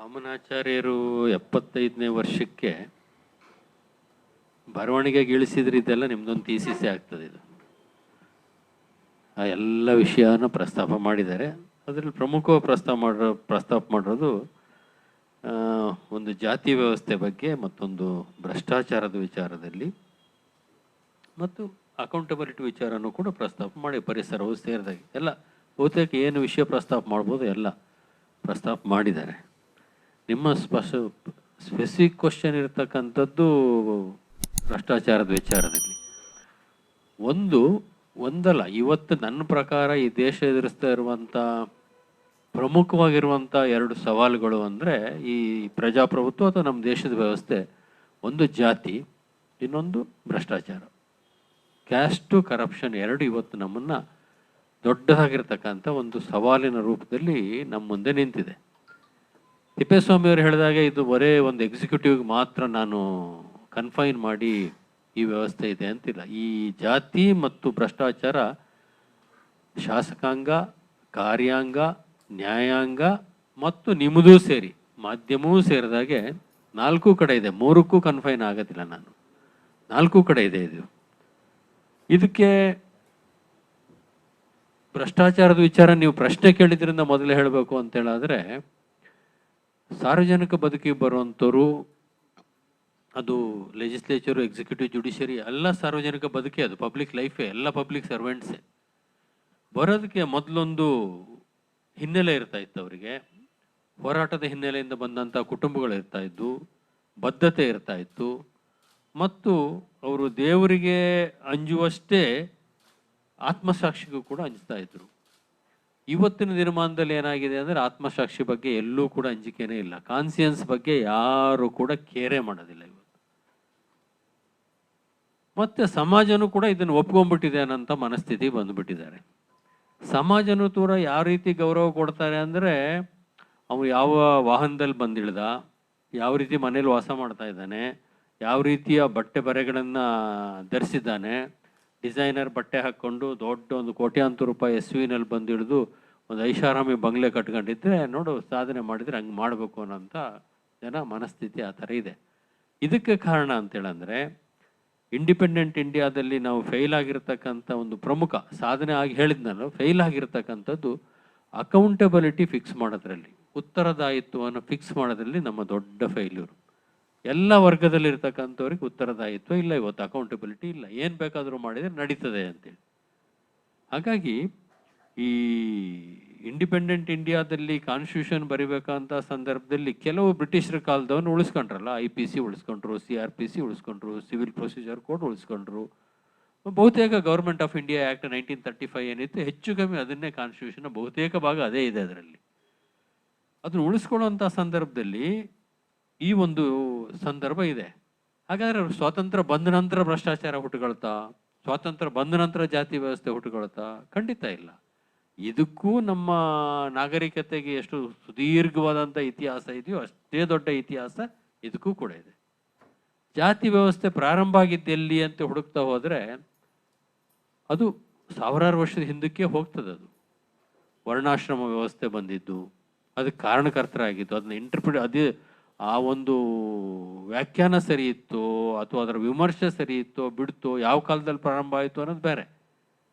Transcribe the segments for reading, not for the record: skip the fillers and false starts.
ವಾಮನಾಚಾರ್ಯರು 75ನೇ ವರ್ಷಕ್ಕೆ ಬರವಣಿಗೆಗೆ ಇಳಿಸಿದ್ರೆ ಇದೆಲ್ಲ ನಿಮ್ದೊಂದು ಥೀಸಿಸ್ ಆಗ್ತದೆ. ಇದು ಆ ಎಲ್ಲ ವಿಷಯನ ಪ್ರಸ್ತಾಪ ಮಾಡಿದ್ದಾರೆ. ಅದರಲ್ಲಿ ಪ್ರಮುಖವಾಗಿ ಪ್ರಸ್ತಾಪ ಮಾಡಿರೋದು ಒಂದು ಜಾತಿ ವ್ಯವಸ್ಥೆ ಬಗ್ಗೆ, ಮತ್ತೊಂದು ಭ್ರಷ್ಟಾಚಾರದ ವಿಚಾರದಲ್ಲಿ, ಮತ್ತು ಅಕೌಂಟಬಿಲಿಟಿ ವಿಚಾರನೂ ಕೂಡ ಪ್ರಸ್ತಾಪ ಮಾಡಿ ಪರಿಸರವು ಸೇರಿದಾಗ ಎಲ್ಲ ಬಹುತೇಕ ಏನು ವಿಷಯ ಪ್ರಸ್ತಾಪ ಮಾಡ್ಬೋದು ಎಲ್ಲ ಪ್ರಸ್ತಾಪ ಮಾಡಿದ್ದಾರೆ. ನಿಮ್ಮ ಸ್ಪೆಸಿಫಿಕ್ ಕ್ವಶನ್ ಇರತಕ್ಕಂಥದ್ದು ಭ್ರಷ್ಟಾಚಾರದ ವಿಚಾರದಲ್ಲಿ ಒಂದಲ್ಲ, ಇವತ್ತು ನನ್ನ ಪ್ರಕಾರ ಈ ದೇಶ ಎದುರಿಸ್ತಾ ಇರುವಂಥ ಪ್ರಮುಖವಾಗಿರುವಂಥ ಎರಡು ಸವಾಲುಗಳು ಅಂದರೆ ಈ ಪ್ರಜಾಪ್ರಭುತ್ವ ಅಥವಾ ನಮ್ಮ ದೇಶದ ವ್ಯವಸ್ಥೆ. ಒಂದು ಜಾತಿ, ಇನ್ನೊಂದು ಭ್ರಷ್ಟಾಚಾರ. ಕ್ಯಾಸ್ಟು ಕರಪ್ಷನ್ ಎರಡು ಇವತ್ತು ನಮ್ಮನ್ನು ದೊಡ್ಡದಾಗಿರ್ತಕ್ಕಂಥ ಒಂದು ಸವಾಲಿನ ರೂಪದಲ್ಲಿ ನಮ್ಮ ಮುಂದೆ ನಿಂತಿದೆ. ತಿಪ್ಪೇಸ್ವಾಮಿಯವರು ಹೇಳಿದಾಗ ಇದು ಬರೇ ಒಂದು ಎಕ್ಸಿಕ್ಯೂಟಿವ್ಗೆ ಮಾತ್ರ ನಾನು ಕನ್ಫೈನ್ ಮಾಡಿ ಈ ವ್ಯವಸ್ಥೆ ಇದೆ ಅಂತಿಲ್ಲ. ಈ ಜಾತಿ ಮತ್ತು ಭ್ರಷ್ಟಾಚಾರ ಶಾಸಕಾಂಗ, ಕಾರ್ಯಾಂಗ, ನ್ಯಾಯಾಂಗ ಮತ್ತು ನಿಮ್ಮದೂ ಸೇರಿ ಮಾಧ್ಯಮವೂ ಸೇರಿದಾಗೆ 4 ಕಡೆ ಇದೆ. 3ಕ್ಕೂ ಕನ್ಫೈನ್ ಆಗೋದಿಲ್ಲ ನಾನು. 4 ಕಡೆ ಇದೆ ಇದು. ಇದಕ್ಕೆ ಭ್ರಷ್ಟಾಚಾರದ ವಿಚಾರ ನೀವು ಪ್ರಶ್ನೆ ಕೇಳಿದ್ರಿಂದ ಮೊದಲೇ ಹೇಳಬೇಕು ಅಂತ ಹೇಳಿದ್ರೆ, ಸಾರ್ವಜನಿಕ ಬದುಕಿಗೆ ಬರುವಂಥವ್ರು, ಅದು ಲೆಜಿಸ್ಲೇಚರು, ಎಕ್ಸಿಕ್ಯೂಟಿವ್, ಜುಡಿಷಿಯರಿ ಎಲ್ಲ ಸಾರ್ವಜನಿಕ ಬದುಕೇ, ಅದು ಪಬ್ಲಿಕ್ ಲೈಫೇ, ಎಲ್ಲ ಪಬ್ಲಿಕ್ ಸರ್ವೆಂಟ್ಸೇ. ಬರೋದಕ್ಕೆ ಮೊದಲೊಂದು ಹಿನ್ನೆಲೆ ಇರ್ತಾ ಇತ್ತು ಅವರಿಗೆ. ಹೋರಾಟದ ಹಿನ್ನೆಲೆಯಿಂದ ಬಂದಂಥ ಕುಟುಂಬಗಳು ಇರ್ತಾ ಇದ್ದು, ಬದ್ಧತೆ ಇರ್ತಾ ಇತ್ತು, ಮತ್ತು ಅವರು ದೇವರಿಗೆ ಅಂಜುವಷ್ಟೇ ಆತ್ಮಸಾಕ್ಷಿಗೂ ಕೂಡ ಅಂಜ್ತಾ ಇದ್ರು. ಇವತ್ತಿನ ದಿನಮಾನದಲ್ಲಿ ಏನಾಗಿದೆ ಅಂದರೆ ಆತ್ಮಸಾಕ್ಷಿ ಬಗ್ಗೆ ಎಲ್ಲೂ ಕೂಡ ಅಂಜಿಕೆನೇ ಇಲ್ಲ. ಕಾನ್ಸಿಯನ್ಸ್ ಬಗ್ಗೆ ಯಾರು ಕೂಡ ಕೇರೆ ಮಾಡೋದಿಲ್ಲ ಇವತ್ತು. ಮತ್ತೆ ಸಮಾಜನೂ ಕೂಡ ಇದನ್ನು ಒಪ್ಕೊಂಡ್ಬಿಟ್ಟಿದೆ ಅನ್ನೋಂಥ ಮನಸ್ಥಿತಿ ಬಂದುಬಿಟ್ಟಿದ್ದಾರೆ. ಸಮಾಜನೂ ಕೂಡ ಯಾವ ರೀತಿ ಗೌರವ ಕೊಡ್ತಾರೆ ಅಂದರೆ, ಅವನು ಯಾವ ವಾಹನದಲ್ಲಿ ಬಂದಿಳ್ದ, ಯಾವ ರೀತಿ ಮನೇಲಿ ವಾಸ ಮಾಡ್ತಾ ಇದ್ದಾನೆ, ಯಾವ ರೀತಿಯ ಬಟ್ಟೆ ಬರೆಗಳನ್ನು ಧರಿಸಿದ್ದಾನೆ, ಡಿಸೈನರ್ ಬಟ್ಟೆ ಹಾಕ್ಕೊಂಡು ದೊಡ್ಡ ಒಂದು ಕೋಟ್ಯಾಂತರ ರೂಪಾಯಿ SUV-ನಲ್ಲಿ ಬಂದಿಳಿದು ಒಂದು ಐಷಾರಾಮಿ ಬಂಗ್ಲೆ ಕಟ್ಕೊಂಡಿದ್ರೆ ನೋಡು ಸಾಧನೆ ಮಾಡಿದರೆ ಹಂಗೆ ಮಾಡಬೇಕು ಅನ್ನೋಂಥ ಜನ ಮನಸ್ಥಿತಿ ಆ ಥರ ಇದೆ. ಇದಕ್ಕೆ ಕಾರಣ ಅಂತೇಳಂದರೆ, ಇಂಡಿಪೆಂಡೆಂಟ್ ಇಂಡಿಯಾದಲ್ಲಿ ನಾವು ಫೇಲ್ ಆಗಿರ್ತಕ್ಕಂಥ ಒಂದು ಪ್ರಮುಖ ಸಾಧನೆ ಆಗಿ ಹೇಳಿದ್ನಲ್ಲ, ಫೇಲ್ ಆಗಿರ್ತಕ್ಕಂಥದ್ದು ಅಕೌಂಟಬಿಲಿಟಿ ಫಿಕ್ಸ್ ಮಾಡೋದ್ರಲ್ಲಿ, ಉತ್ತರದಾಯಿತ್ವವನ್ನು ಫಿಕ್ಸ್ ಮಾಡೋದ್ರಲ್ಲಿ ನಮ್ಮ ದೊಡ್ಡ ಫೇಲ್ಯೂರು. ಎಲ್ಲ ವರ್ಗದಲ್ಲಿರ್ತಕ್ಕಂಥವ್ರಿಗೆ ಉತ್ತರದಾಯಿತ್ವ ಇಲ್ಲ, ಇವತ್ತು ಅಕೌಂಟಬಿಲಿಟಿ ಇಲ್ಲ. ಏನು ಬೇಕಾದರೂ ಮಾಡಿದರೆ ನಡೀತದೆ ಅಂತೇಳಿ. ಹಾಗಾಗಿ ಈ ಇಂಡಿಪೆಂಡೆಂಟ್ ಇಂಡಿಯಾದಲ್ಲಿ ಕಾನ್ಸ್ಟಿಟ್ಯೂಷನ್ ಬರಿಬೇಕಂತ ಸಂದರ್ಭದಲ್ಲಿ ಕೆಲವು ಬ್ರಿಟಿಷರ ಕಾಲದವನ್ನ ಉಳಿಸ್ಕೊಂಡ್ರಲ್ಲ. IPC ಉಳಿಸ್ಕೊಂಡ್ರು, CRPC ಉಳಿಸ್ಕೊಂಡ್ರು, ಸಿವಿಲ್ ಪ್ರೊಸೀಜರ್ ಕೋಡ್ ಉಳಿಸ್ಕೊಂಡ್ರು. ಬಹುತೇಕ ಗೌರ್ಮೆಂಟ್ ಆಫ್ ಇಂಡಿಯಾ ಆ್ಯಕ್ಟ್ 1935 ಏನಿತ್ತು, ಹೆಚ್ಚು ಕಮ್ಮಿ ಅದನ್ನೇ ಕಾನ್ಸ್ಟಿಟ್ಯೂಷನ್ ಬಹುತೇಕ ಭಾಗ ಅದೇ ಇದೆ ಅದರಲ್ಲಿ. ಅದನ್ನು ಉಳಿಸ್ಕೊಳ್ಳೋಂಥ ಸಂದರ್ಭದಲ್ಲಿ ಈ ಒಂದು ಸಂದರ್ಭ ಇದೆ. ಹಾಗಾದರೆ ಸ್ವಾತಂತ್ರ್ಯ ಬಂದ ನಂತರ ಭ್ರಷ್ಟಾಚಾರ ಹುಟ್ಟುಕೊಳ್ತಾ, ಸ್ವಾತಂತ್ರ್ಯ ಬಂದ ನಂತರ ಜಾತಿ ವ್ಯವಸ್ಥೆ ಹುಟ್ಟುಕೊಳ್ತಾ? ಖಂಡಿತ ಇಲ್ಲ. ಇದಕ್ಕೂ ನಮ್ಮ ನಾಗರಿಕತೆಗೆ ಎಷ್ಟು ಸುದೀರ್ಘವಾದಂಥ ಇತಿಹಾಸ ಇದೆಯೋ ಅಷ್ಟೇ ದೊಡ್ಡ ಇತಿಹಾಸ ಇದಕ್ಕೂ ಕೂಡ ಇದೆ. ಜಾತಿ ವ್ಯವಸ್ಥೆ ಪ್ರಾರಂಭ ಆಗಿದ್ದು ಎಲ್ಲಿ ಅಂತ ಹುಡುಕ್ತಾ ಹೋದರೆ ಅದು ಸಾವಿರಾರು ವರ್ಷದ ಹಿಂದಕ್ಕೆ ಹೋಗ್ತದೆ. ಅದು ವರ್ಣಾಶ್ರಮ ವ್ಯವಸ್ಥೆ ಬಂದಿದ್ದು, ಅದಕ್ಕೆ ಕಾರಣಕರ್ತರಾಗಿದ್ದು, ಅದನ್ನ ಅದೇ ಆ ಒಂದು ವ್ಯಾಖ್ಯಾನ ಸರಿ ಇತ್ತು ಅಥವಾ ಅದರ ವಿಮರ್ಶೆ ಸರಿ ಇತ್ತೋ ಬಿಡ್ತೋ, ಯಾವ ಕಾಲದಲ್ಲಿ ಪ್ರಾರಂಭ ಆಯಿತು ಅನ್ನೋದು ಬೇರೆ.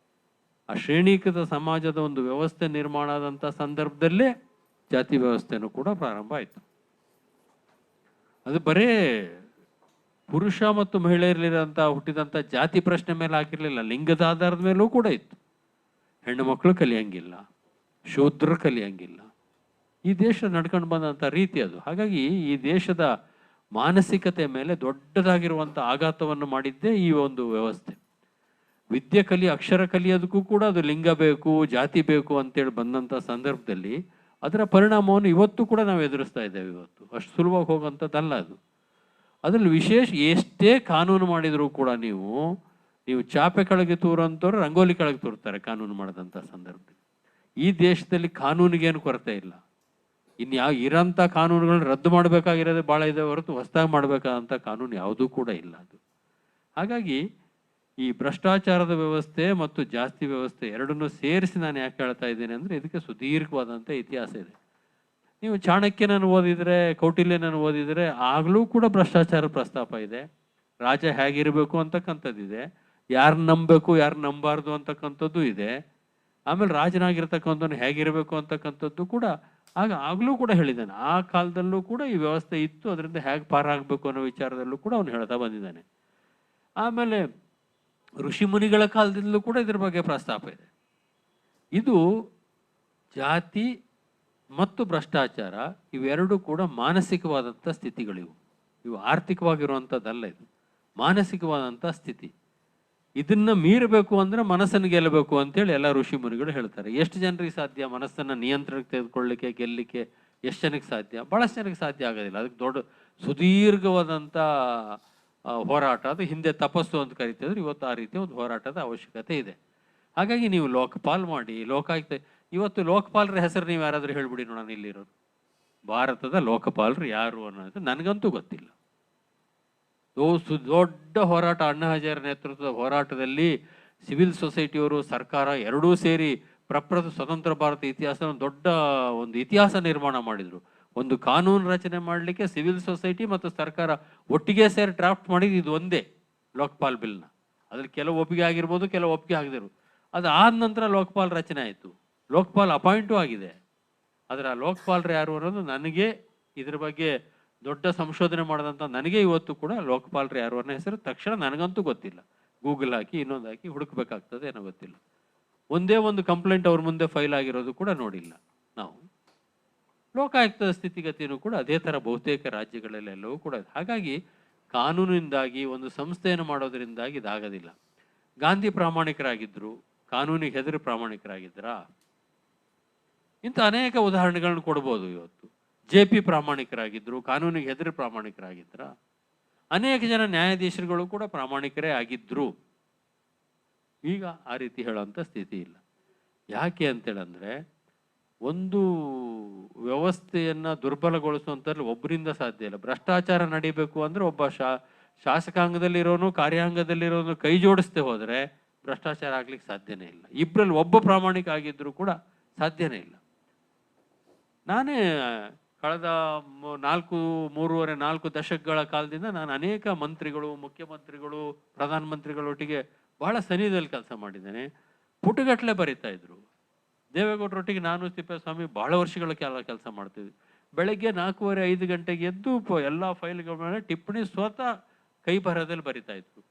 ಆ ಶ್ರೇಣೀಕೃತ ಸಮಾಜದ ಒಂದು ವ್ಯವಸ್ಥೆ ನಿರ್ಮಾಣ ಆದಂಥ ಸಂದರ್ಭದಲ್ಲೇ ಜಾತಿ ವ್ಯವಸ್ಥೆನೂ ಕೂಡ ಪ್ರಾರಂಭ ಆಯಿತು. ಅದು ಬರೇ ಪುರುಷ ಮತ್ತು ಮಹಿಳೆಯರಲ್ಲಿರೋಂಥ ಹುಟ್ಟಿದಂಥ ಜಾತಿ ಪ್ರಶ್ನೆ ಮೇಲೆ ಹಾಕಿರಲಿಲ್ಲ, ಲಿಂಗದ ಆಧಾರದ ಮೇಲೂ ಕೂಡ ಇತ್ತು. ಹೆಣ್ಣು ಮಕ್ಕಳು ಕಲಿಯಂಗಿಲ್ಲ, ಶೂದ್ರರು ಕಲಿಯಂಗಿಲ್ಲ. ಈ ದೇಶ ನಡ್ಕೊಂಡು ಬಂದಂಥ ರೀತಿ ಅದು. ಹಾಗಾಗಿ ಈ ದೇಶದ ಮಾನಸಿಕತೆ ಮೇಲೆ ದೊಡ್ಡದಾಗಿರುವಂಥ ಆಘಾತವನ್ನು ಮಾಡಿದ್ದೇ ಈ ಒಂದು ವ್ಯವಸ್ಥೆ. ವಿದ್ಯೆ ಅಕ್ಷರ ಕಲಿಯೋದಕ್ಕೂ ಕೂಡ ಅದು ಲಿಂಗ ಬೇಕು, ಜಾತಿ ಬೇಕು ಅಂತೇಳಿ ಬಂದಂಥ ಸಂದರ್ಭದಲ್ಲಿ ಅದರ ಪರಿಣಾಮವನ್ನು ಇವತ್ತು ಕೂಡ ನಾವು ಎದುರಿಸ್ತಾ ಇದ್ದೇವೆ. ಇವತ್ತು ಅಷ್ಟು ಸುಲಭವಾಗಿ ಹೋಗೋಂಥದ್ದಲ್ಲ ಅದು. ಅದರಲ್ಲಿ ವಿಶೇಷ ಎಷ್ಟೇ ಕಾನೂನು ಮಾಡಿದರೂ ಕೂಡ ನೀವು ಚಾಪೆ ಕೆಳಗೆ ತೂರಂಥವ್ರು ರಂಗೋಲಿ ಕೆಳಗೆ ತೂರ್ತಾರೆ ಕಾನೂನು ಮಾಡಿದಂಥ ಸಂದರ್ಭದಲ್ಲಿ. ಈ ದೇಶದಲ್ಲಿ ಕಾನೂನಿಗೇನು ಕೊರತೆ ಇಲ್ಲ. ಇನ್ಯಾವ ಇರೋಂಥ ಕಾನೂನುಗಳನ್ನ ರದ್ದು ಮಾಡಬೇಕಾಗಿರೋದೇ ಭಾಳ ಇದೆ ಹೊರತು ಹೊಸದಾಗಿ ಮಾಡಬೇಕಾದಂಥ ಕಾನೂನು ಯಾವುದೂ ಕೂಡ ಇಲ್ಲ ಅದು. ಹಾಗಾಗಿ ಈ ಭ್ರಷ್ಟಾಚಾರದ ವ್ಯವಸ್ಥೆ ಮತ್ತು ಜಾಸ್ತಿ ವ್ಯವಸ್ಥೆ ಎರಡನ್ನೂ ಸೇರಿಸಿ ನಾನು ಯಾಕೆ ಹೇಳ್ತಾ ಇದ್ದೇನೆ ಅಂದರೆ, ಇದಕ್ಕೆ ಸುದೀರ್ಘವಾದಂಥ ಇತಿಹಾಸ ಇದೆ. ನೀವು ಚಾಣಕ್ಯನನ್ನು ಓದಿದರೆ, ಕೌಟಿಲ್ಯನನ್ನು ಓದಿದರೆ ಆಗಲೂ ಕೂಡ ಭ್ರಷ್ಟಾಚಾರ ಪ್ರಸ್ತಾಪ ಇದೆ. ರಾಜ ಹೇಗಿರಬೇಕು ಅಂತಕ್ಕಂಥದ್ದಿದೆ, ಯಾರನ್ನ ನಂಬಬೇಕು ಯಾರನ್ನ ನಂಬಾರ್ದು ಅಂತಕ್ಕಂಥದ್ದು ಇದೆ. ಆಮೇಲೆ ರಾಜನಾಗಿರ್ತಕ್ಕಂಥವ್ನು ಹೇಗಿರಬೇಕು ಅಂತಕ್ಕಂಥದ್ದು ಕೂಡ ಆಗಲೂ ಕೂಡ ಹೇಳಿದ್ದಾನೆ. ಆ ಕಾಲದಲ್ಲೂ ಕೂಡ ಈ ವ್ಯವಸ್ಥೆ ಇತ್ತು, ಅದರಿಂದ ಹೇಗೆ ಪಾರಾಗಬೇಕು ಅನ್ನೋ ವಿಚಾರದಲ್ಲೂ ಕೂಡ ಅವನು ಹೇಳ್ತಾ ಬಂದಿದ್ದಾನೆ. ಆಮೇಲೆ ಋಷಿ ಮುನಿಗಳ ಕಾಲದಿಂದಲೂ ಕೂಡ ಇದ್ರ ಬಗ್ಗೆ ಪ್ರಸ್ತಾಪ ಇದೆ. ಇದು ಜಾತಿ ಮತ್ತು ಭ್ರಷ್ಟಾಚಾರ ಇವೆರಡೂ ಕೂಡ ಮಾನಸಿಕವಾದಂಥ ಸ್ಥಿತಿಗಳಿವು. ಇವು ಆರ್ಥಿಕವಾಗಿರುವಂಥದ್ದಲ್ಲ, ಇದು ಮಾನಸಿಕವಾದಂಥ ಸ್ಥಿತಿ. ಇದನ್ನ ಮೀರಬೇಕು ಅಂದ್ರೆ ಮನಸ್ಸನ್ನು ಗೆಲ್ಲಬೇಕು ಅಂತೇಳಿ ಎಲ್ಲ ಋಷಿ ಮುನಿಗಳು ಹೇಳ್ತಾರೆ. ಎಷ್ಟು ಜನರಿಗೆ ಸಾಧ್ಯ ಮನಸ್ಸನ್ನು ನಿಯಂತ್ರಣಕ್ಕೆ ತೆಗೆದುಕೊಳ್ಳಲಿಕ್ಕೆ, ಗೆಲ್ಲಲಿಕ್ಕೆ? ಎಷ್ಟು ಜನಕ್ಕೆ ಸಾಧ್ಯ? ಭಾಳಷ್ಟು ಜನಕ್ಕೆ ಸಾಧ್ಯ ಆಗೋದಿಲ್ಲ. ಅದಕ್ಕೆ ದೊಡ್ಡ ಸುದೀರ್ಘವಾದಂಥ ಹೋರಾಟ, ಅದು ಹಿಂದೆ ತಪಸ್ಸು ಅಂತ ಕರಿತಿದ್ರು, ಇವತ್ತು ಆ ರೀತಿ ಒಂದು ಹೋರಾಟದ ಅವಶ್ಯಕತೆ ಇದೆ. ಹಾಗಾಗಿ ನೀವು ಲೋಕಪಾಲ್ ಮಾಡಿ, ಲೋಕಾಯುಕ್ತ. ಇವತ್ತು ಲೋಕಪಾಲರ ಹೆಸರು ನೀವು ಯಾರಾದರೂ ಹೇಳ್ಬಿಡಿ ನೋಡೋಣ ಇಲ್ಲಿರೋದು. ಭಾರತದ ಲೋಕಪಾಲರು ಯಾರು ಅನ್ನೋದು ನನಗಂತೂ ಗೊತ್ತಿಲ್ಲ. ದೊಡ್ಡ ಹೋರಾಟ, ಅಣ್ಣಾ ಹಜಾರೆ ನೇತೃತ್ವದ ಹೋರಾಟದಲ್ಲಿ ಸಿವಿಲ್ ಸೊಸೈಟಿಯವರು, ಸರ್ಕಾರ ಎರಡೂ ಸೇರಿ ಪ್ರಪ್ರಥಮ ಸ್ವತಂತ್ರ ಭಾರತ ಇತಿಹಾಸದ ದೊಡ್ಡ ಒಂದು ಇತಿಹಾಸ ನಿರ್ಮಾಣ ಮಾಡಿದರು. ಒಂದು ಕಾನೂನು ರಚನೆ ಮಾಡಲಿಕ್ಕೆ ಸಿವಿಲ್ ಸೊಸೈಟಿ ಮತ್ತು ಸರ್ಕಾರ ಒಟ್ಟಿಗೆ ಸೇರಿ ಡ್ರಾಫ್ಟ್ ಮಾಡಿದ್ದು ಇದು ಒಂದೇ ಲೋಕಪಾಲ್ ಬಿಲ್ನ. ಅದ್ರಲ್ಲಿ ಕೆಲವು ಒಪ್ಪಿಗೆ ಆಗಿರ್ಬೋದು, ಕೆಲವು ಒಪ್ಪಿಗೆ ಆಗದಿರು. ಅದು ಆದ ನಂತರ ಲೋಕಪಾಲ್ ರಚನೆ ಆಯಿತು, ಲೋಕಪಾಲ್ ಅಪಾಯಿಂಟು ಆಗಿದೆ. ಆದರೆ ಆ ಲೋಕಪಾಲರು ಯಾರು ಅನ್ನೋದು ನನಗೆ, ಇದ್ರ ಬಗ್ಗೆ ದೊಡ್ಡ ಸಂಶೋಧನೆ ಮಾಡಿದಂಥ ನನಗೆ ಇವತ್ತು ಕೂಡ ಲೋಕಪಾಲರು ಯಾರು ಅನ್ನೋ ಹೆಸರು ತಕ್ಷಣ ನನಗಂತೂ ಗೊತ್ತಿಲ್ಲ. ಗೂಗಲ್ ಹಾಕಿ ಇನ್ನೊಂದು ಹಾಕಿ ಹುಡುಕ್ಬೇಕಾಗ್ತದೆ, ಏನೋ ಗೊತ್ತಿಲ್ಲ. ಒಂದೇ ಒಂದು ಕಂಪ್ಲೇಂಟ್ ಅವ್ರ ಮುಂದೆ ಫೈಲ್ ಆಗಿರೋದು ಕೂಡ ನೋಡಿಲ್ಲ ನಾವು. ಲೋಕಾಯುಕ್ತದ ಸ್ಥಿತಿಗತಿಯೂ ಕೂಡ ಅದೇ ಥರ ಬಹುತೇಕ ರಾಜ್ಯಗಳಲ್ಲೆಲ್ಲವೂ ಕೂಡ. ಹಾಗಾಗಿ ಕಾನೂನಿಂದಾಗಿ ಒಂದು ಸಂಸ್ಥೆಯನ್ನು ಮಾಡೋದರಿಂದಾಗಿ ಇದಾಗೋದಿಲ್ಲ. ಗಾಂಧಿ ಪ್ರಾಮಾಣಿಕರಾಗಿದ್ದರು, ಕಾನೂನಿಗೆ ಹೆದರಿ ಪ್ರಾಮಾಣಿಕರಾಗಿದ್ದರಾ? ಇಂಥ ಅನೇಕ ಉದಾಹರಣೆಗಳನ್ನು ಕೊಡ್ಬೋದು. ಇವತ್ತು JP ಪ್ರಾಮಾಣಿಕರಾಗಿದ್ದರು, ಕಾನೂನಿಗೆ ಹೆದರಿ ಪ್ರಾಮಾಣಿಕರಾಗಿದ್ರ? ಅನೇಕ ಜನ ನ್ಯಾಯಾಧೀಶರುಗಳು ಕೂಡ ಪ್ರಾಮಾಣಿಕರೇ ಆಗಿದ್ರು. ಈಗ ಆ ರೀತಿ ಹೇಳೋಂಥ ಸ್ಥಿತಿ ಇಲ್ಲ. ಯಾಕೆ ಅಂತೇಳಂದ್ರೆ, ಒಂದು ವ್ಯವಸ್ಥೆಯನ್ನು ದುರ್ಬಲಗೊಳಿಸುವಂಥದ್ದು ಒಬ್ಬರಿಂದ ಸಾಧ್ಯ ಇಲ್ಲ. ಭ್ರಷ್ಟಾಚಾರ ನಡಿಬೇಕು ಅಂದರೆ ಒಬ್ಬ ಶಾಸಕಾಂಗದಲ್ಲಿರೋನು, ಕಾರ್ಯಾಂಗದಲ್ಲಿರೋನು ಕೈ ಜೋಡಿಸ್ದೆ ಹೋದರೆ ಭ್ರಷ್ಟಾಚಾರ ಆಗ್ಲಿಕ್ಕೆ ಸಾಧ್ಯನೇ ಇಲ್ಲ. ಇಬ್ಬರಲ್ಲಿ ಒಬ್ಬ ಪ್ರಾಮಾಣಿಕ ಆಗಿದ್ರೂ ಕೂಡ ಸಾಧ್ಯನೇ ಇಲ್ಲ. ನಾನೇ ಕಳೆದ 3.5-4 ದಶಕಗಳ ಕಾಲದಿಂದ ನಾನು ಅನೇಕ ಮಂತ್ರಿಗಳು, ಮುಖ್ಯಮಂತ್ರಿಗಳು, ಪ್ರಧಾನಮಂತ್ರಿಗಳೊಟ್ಟಿಗೆ ಬಹಳ ಸನಿಹದಲ್ಲಿ ಕೆಲಸ ಮಾಡಿದ್ದೇನೆ. ಪುಟಗಟ್ಟಲೆ ಬರಿತಾ ಇದ್ರು. ದೇವೇಗೌಡರೊಟ್ಟಿಗೆ ನಾನು ತಿಪ್ಪೇಸ್ವಾಮಿ ಬಹಳ ವರ್ಷಗಳ ಕೆಲಸ ಮಾಡ್ತಿದ್ವಿ. ಬೆಳಗ್ಗೆ 4:30-5 ಗಂಟೆಗೆ ಎದ್ದು ಎಲ್ಲ ಫೈಲ್ಗಳ ಮೇಲೆ ಟಿಪ್ಪಣಿ ಸ್ವತಃ ಕೈ ಬರಹದಲ್ಲಿ ಬರಿತಾ ಇದ್ರು.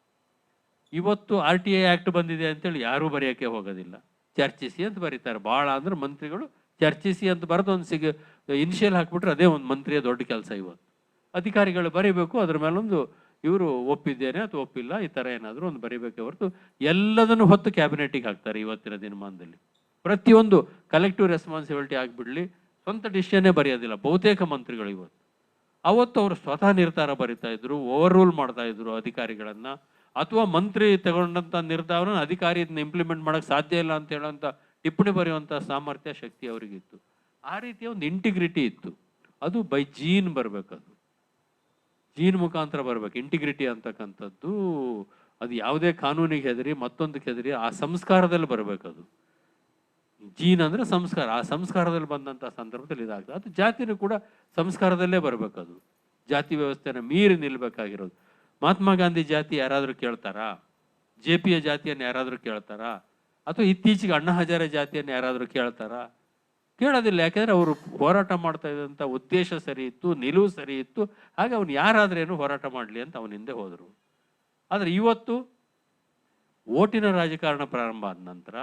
ಇವತ್ತು RTI ಆ್ಯಕ್ಟ್ ಬಂದಿದೆ ಅಂತೇಳಿ ಯಾರೂ ಬರೆಯೋಕ್ಕೆ ಹೋಗೋದಿಲ್ಲ, ಚರ್ಚಿಸಿ ಅಂತ ಬರೀತಾರೆ. ಭಾಳ ಅಂದ್ರೆ ಮಂತ್ರಿಗಳು ಚರ್ಚಿಸಿ ಅಂತ ಬರೆದು ಒಂದು ಇನಿಷಿಯಲ್ ಹಾಕ್ಬಿಟ್ರೆ ಅದೇ ಒಂದು ಮಂತ್ರಿಯ ದೊಡ್ಡ ಕೆಲಸ. ಇವತ್ತು ಅಧಿಕಾರಿಗಳು ಬರೀಬೇಕು, ಅದ್ರ ಮೇಲೊಂದು ಇವರು ಒಪ್ಪಿದ್ದೇನೆ ಅಥವಾ ಒಪ್ಪಿಲ್ಲ ಈ ಥರ ಏನಾದರೂ ಒಂದು ಬರೀಬೇಕೆ ಹೊರತು ಎಲ್ಲದನ್ನು ಹೊತ್ತು ಕ್ಯಾಬಿನೆಟ್ಟಿಗೆ ಹಾಕ್ತಾರೆ. ಇವತ್ತಿನ ದಿನಮಾನದಲ್ಲಿ ಪ್ರತಿಯೊಂದು ಕಲೆಕ್ಟಿವ್ ರೆಸ್ಪಾನ್ಸಿಬಿಲಿಟಿ ಆಗಿಬಿಡಲಿ, ಸ್ವಂತ ಡಿಸಿಷನ್ನೇ ಬರೆಯೋದಿಲ್ಲ ಬಹುತೇಕ ಮಂತ್ರಿಗಳು. ಇವತ್ತು ಅವತ್ತು ಅವರು ಸ್ವತಃ ನಿರ್ಧಾರ ಬರಿತಾ ಇದ್ರು, ಓವರ್ ರೂಲ್ ಮಾಡ್ತಾ ಇದ್ರು ಅಧಿಕಾರಿಗಳನ್ನು, ಅಥವಾ ಮಂತ್ರಿ ತಗೊಂಡಂಥ ನಿರ್ಧಾರನ ಅಧಿಕಾರಿ ಇದನ್ನ ಇಂಪ್ಲಿಮೆಂಟ್ ಮಾಡೋಕ್ಕೆ ಸಾಧ್ಯ ಇಲ್ಲ ಅಂತ ಹೇಳೋಂಥ ಟಿಪ್ಪಣಿ ಬರೆಯುವಂಥ ಸಾಮರ್ಥ್ಯ, ಶಕ್ತಿ ಅವರಿಗಿತ್ತು. ಆ ರೀತಿಯ ಒಂದು ಇಂಟಿಗ್ರಿಟಿ ಇತ್ತು. ಅದು ಬೈ ಜೀನ್ ಬರಬೇಕು, ಅದು ಜೀನ್ ಮುಖಾಂತರ ಬರಬೇಕು. ಇಂಟಿಗ್ರಿಟಿ ಅಂತಕ್ಕಂಥದ್ದು ಅದು ಯಾವುದೇ ಕಾನೂನಿಗೆ ಹೆದರಿ ಮತ್ತೊಂದಕ್ಕೆ ಹೆದರಿ ಆ ಸಂಸ್ಕಾರದಲ್ಲಿ ಬರಬೇಕು. ಅದು ಜೀನ್ ಅಂದರೆ ಸಂಸ್ಕಾರ, ಆ ಸಂಸ್ಕಾರದಲ್ಲಿ ಬಂದಂಥ ಸಂದರ್ಭದಲ್ಲಿ ಇದಾಗ್ತದೆ. ಅದು ಜಾತಿನೂ ಕೂಡ ಸಂಸ್ಕಾರದಲ್ಲೇ ಬರಬೇಕು. ಅದು ಜಾತಿ ವ್ಯವಸ್ಥೆನ ಮೀರಿ ನಿಲ್ಬೇಕಾಗಿರೋದು. ಮಹಾತ್ಮ ಗಾಂಧಿ ಜಾತಿ ಯಾರಾದರೂ ಕೇಳ್ತಾರಾ? JPಯ ಜಾತಿಯನ್ನು ಯಾರಾದರೂ ಕೇಳ್ತಾರಾ? ಅಥವಾ ಇತ್ತೀಚೆಗೆ ಅಣ್ಣಾ ಹಜಾರೆ ಜಾತಿಯನ್ನು ಯಾರಾದರೂ ಕೇಳ್ತಾರಾ? ಕೇಳೋದಿಲ್ಲ. ಯಾಕೆಂದರೆ ಅವರು ಹೋರಾಟ ಮಾಡ್ತಾ ಇದ್ದಂಥ ಉದ್ದೇಶ ಸರಿ ಇತ್ತು, ನಿಲುವು ಸರಿ ಇತ್ತು. ಹಾಗೆ ಅವನು ಯಾರಾದ್ರೇನು ಹೋರಾಟ ಮಾಡಲಿ ಅಂತ ಅವನ ಹಿಂದೆ ಹೋದರು. ಆದರೆ ಇವತ್ತು ಓಟಿನ ರಾಜಕಾರಣ ಪ್ರಾರಂಭ ಆದ ನಂತರ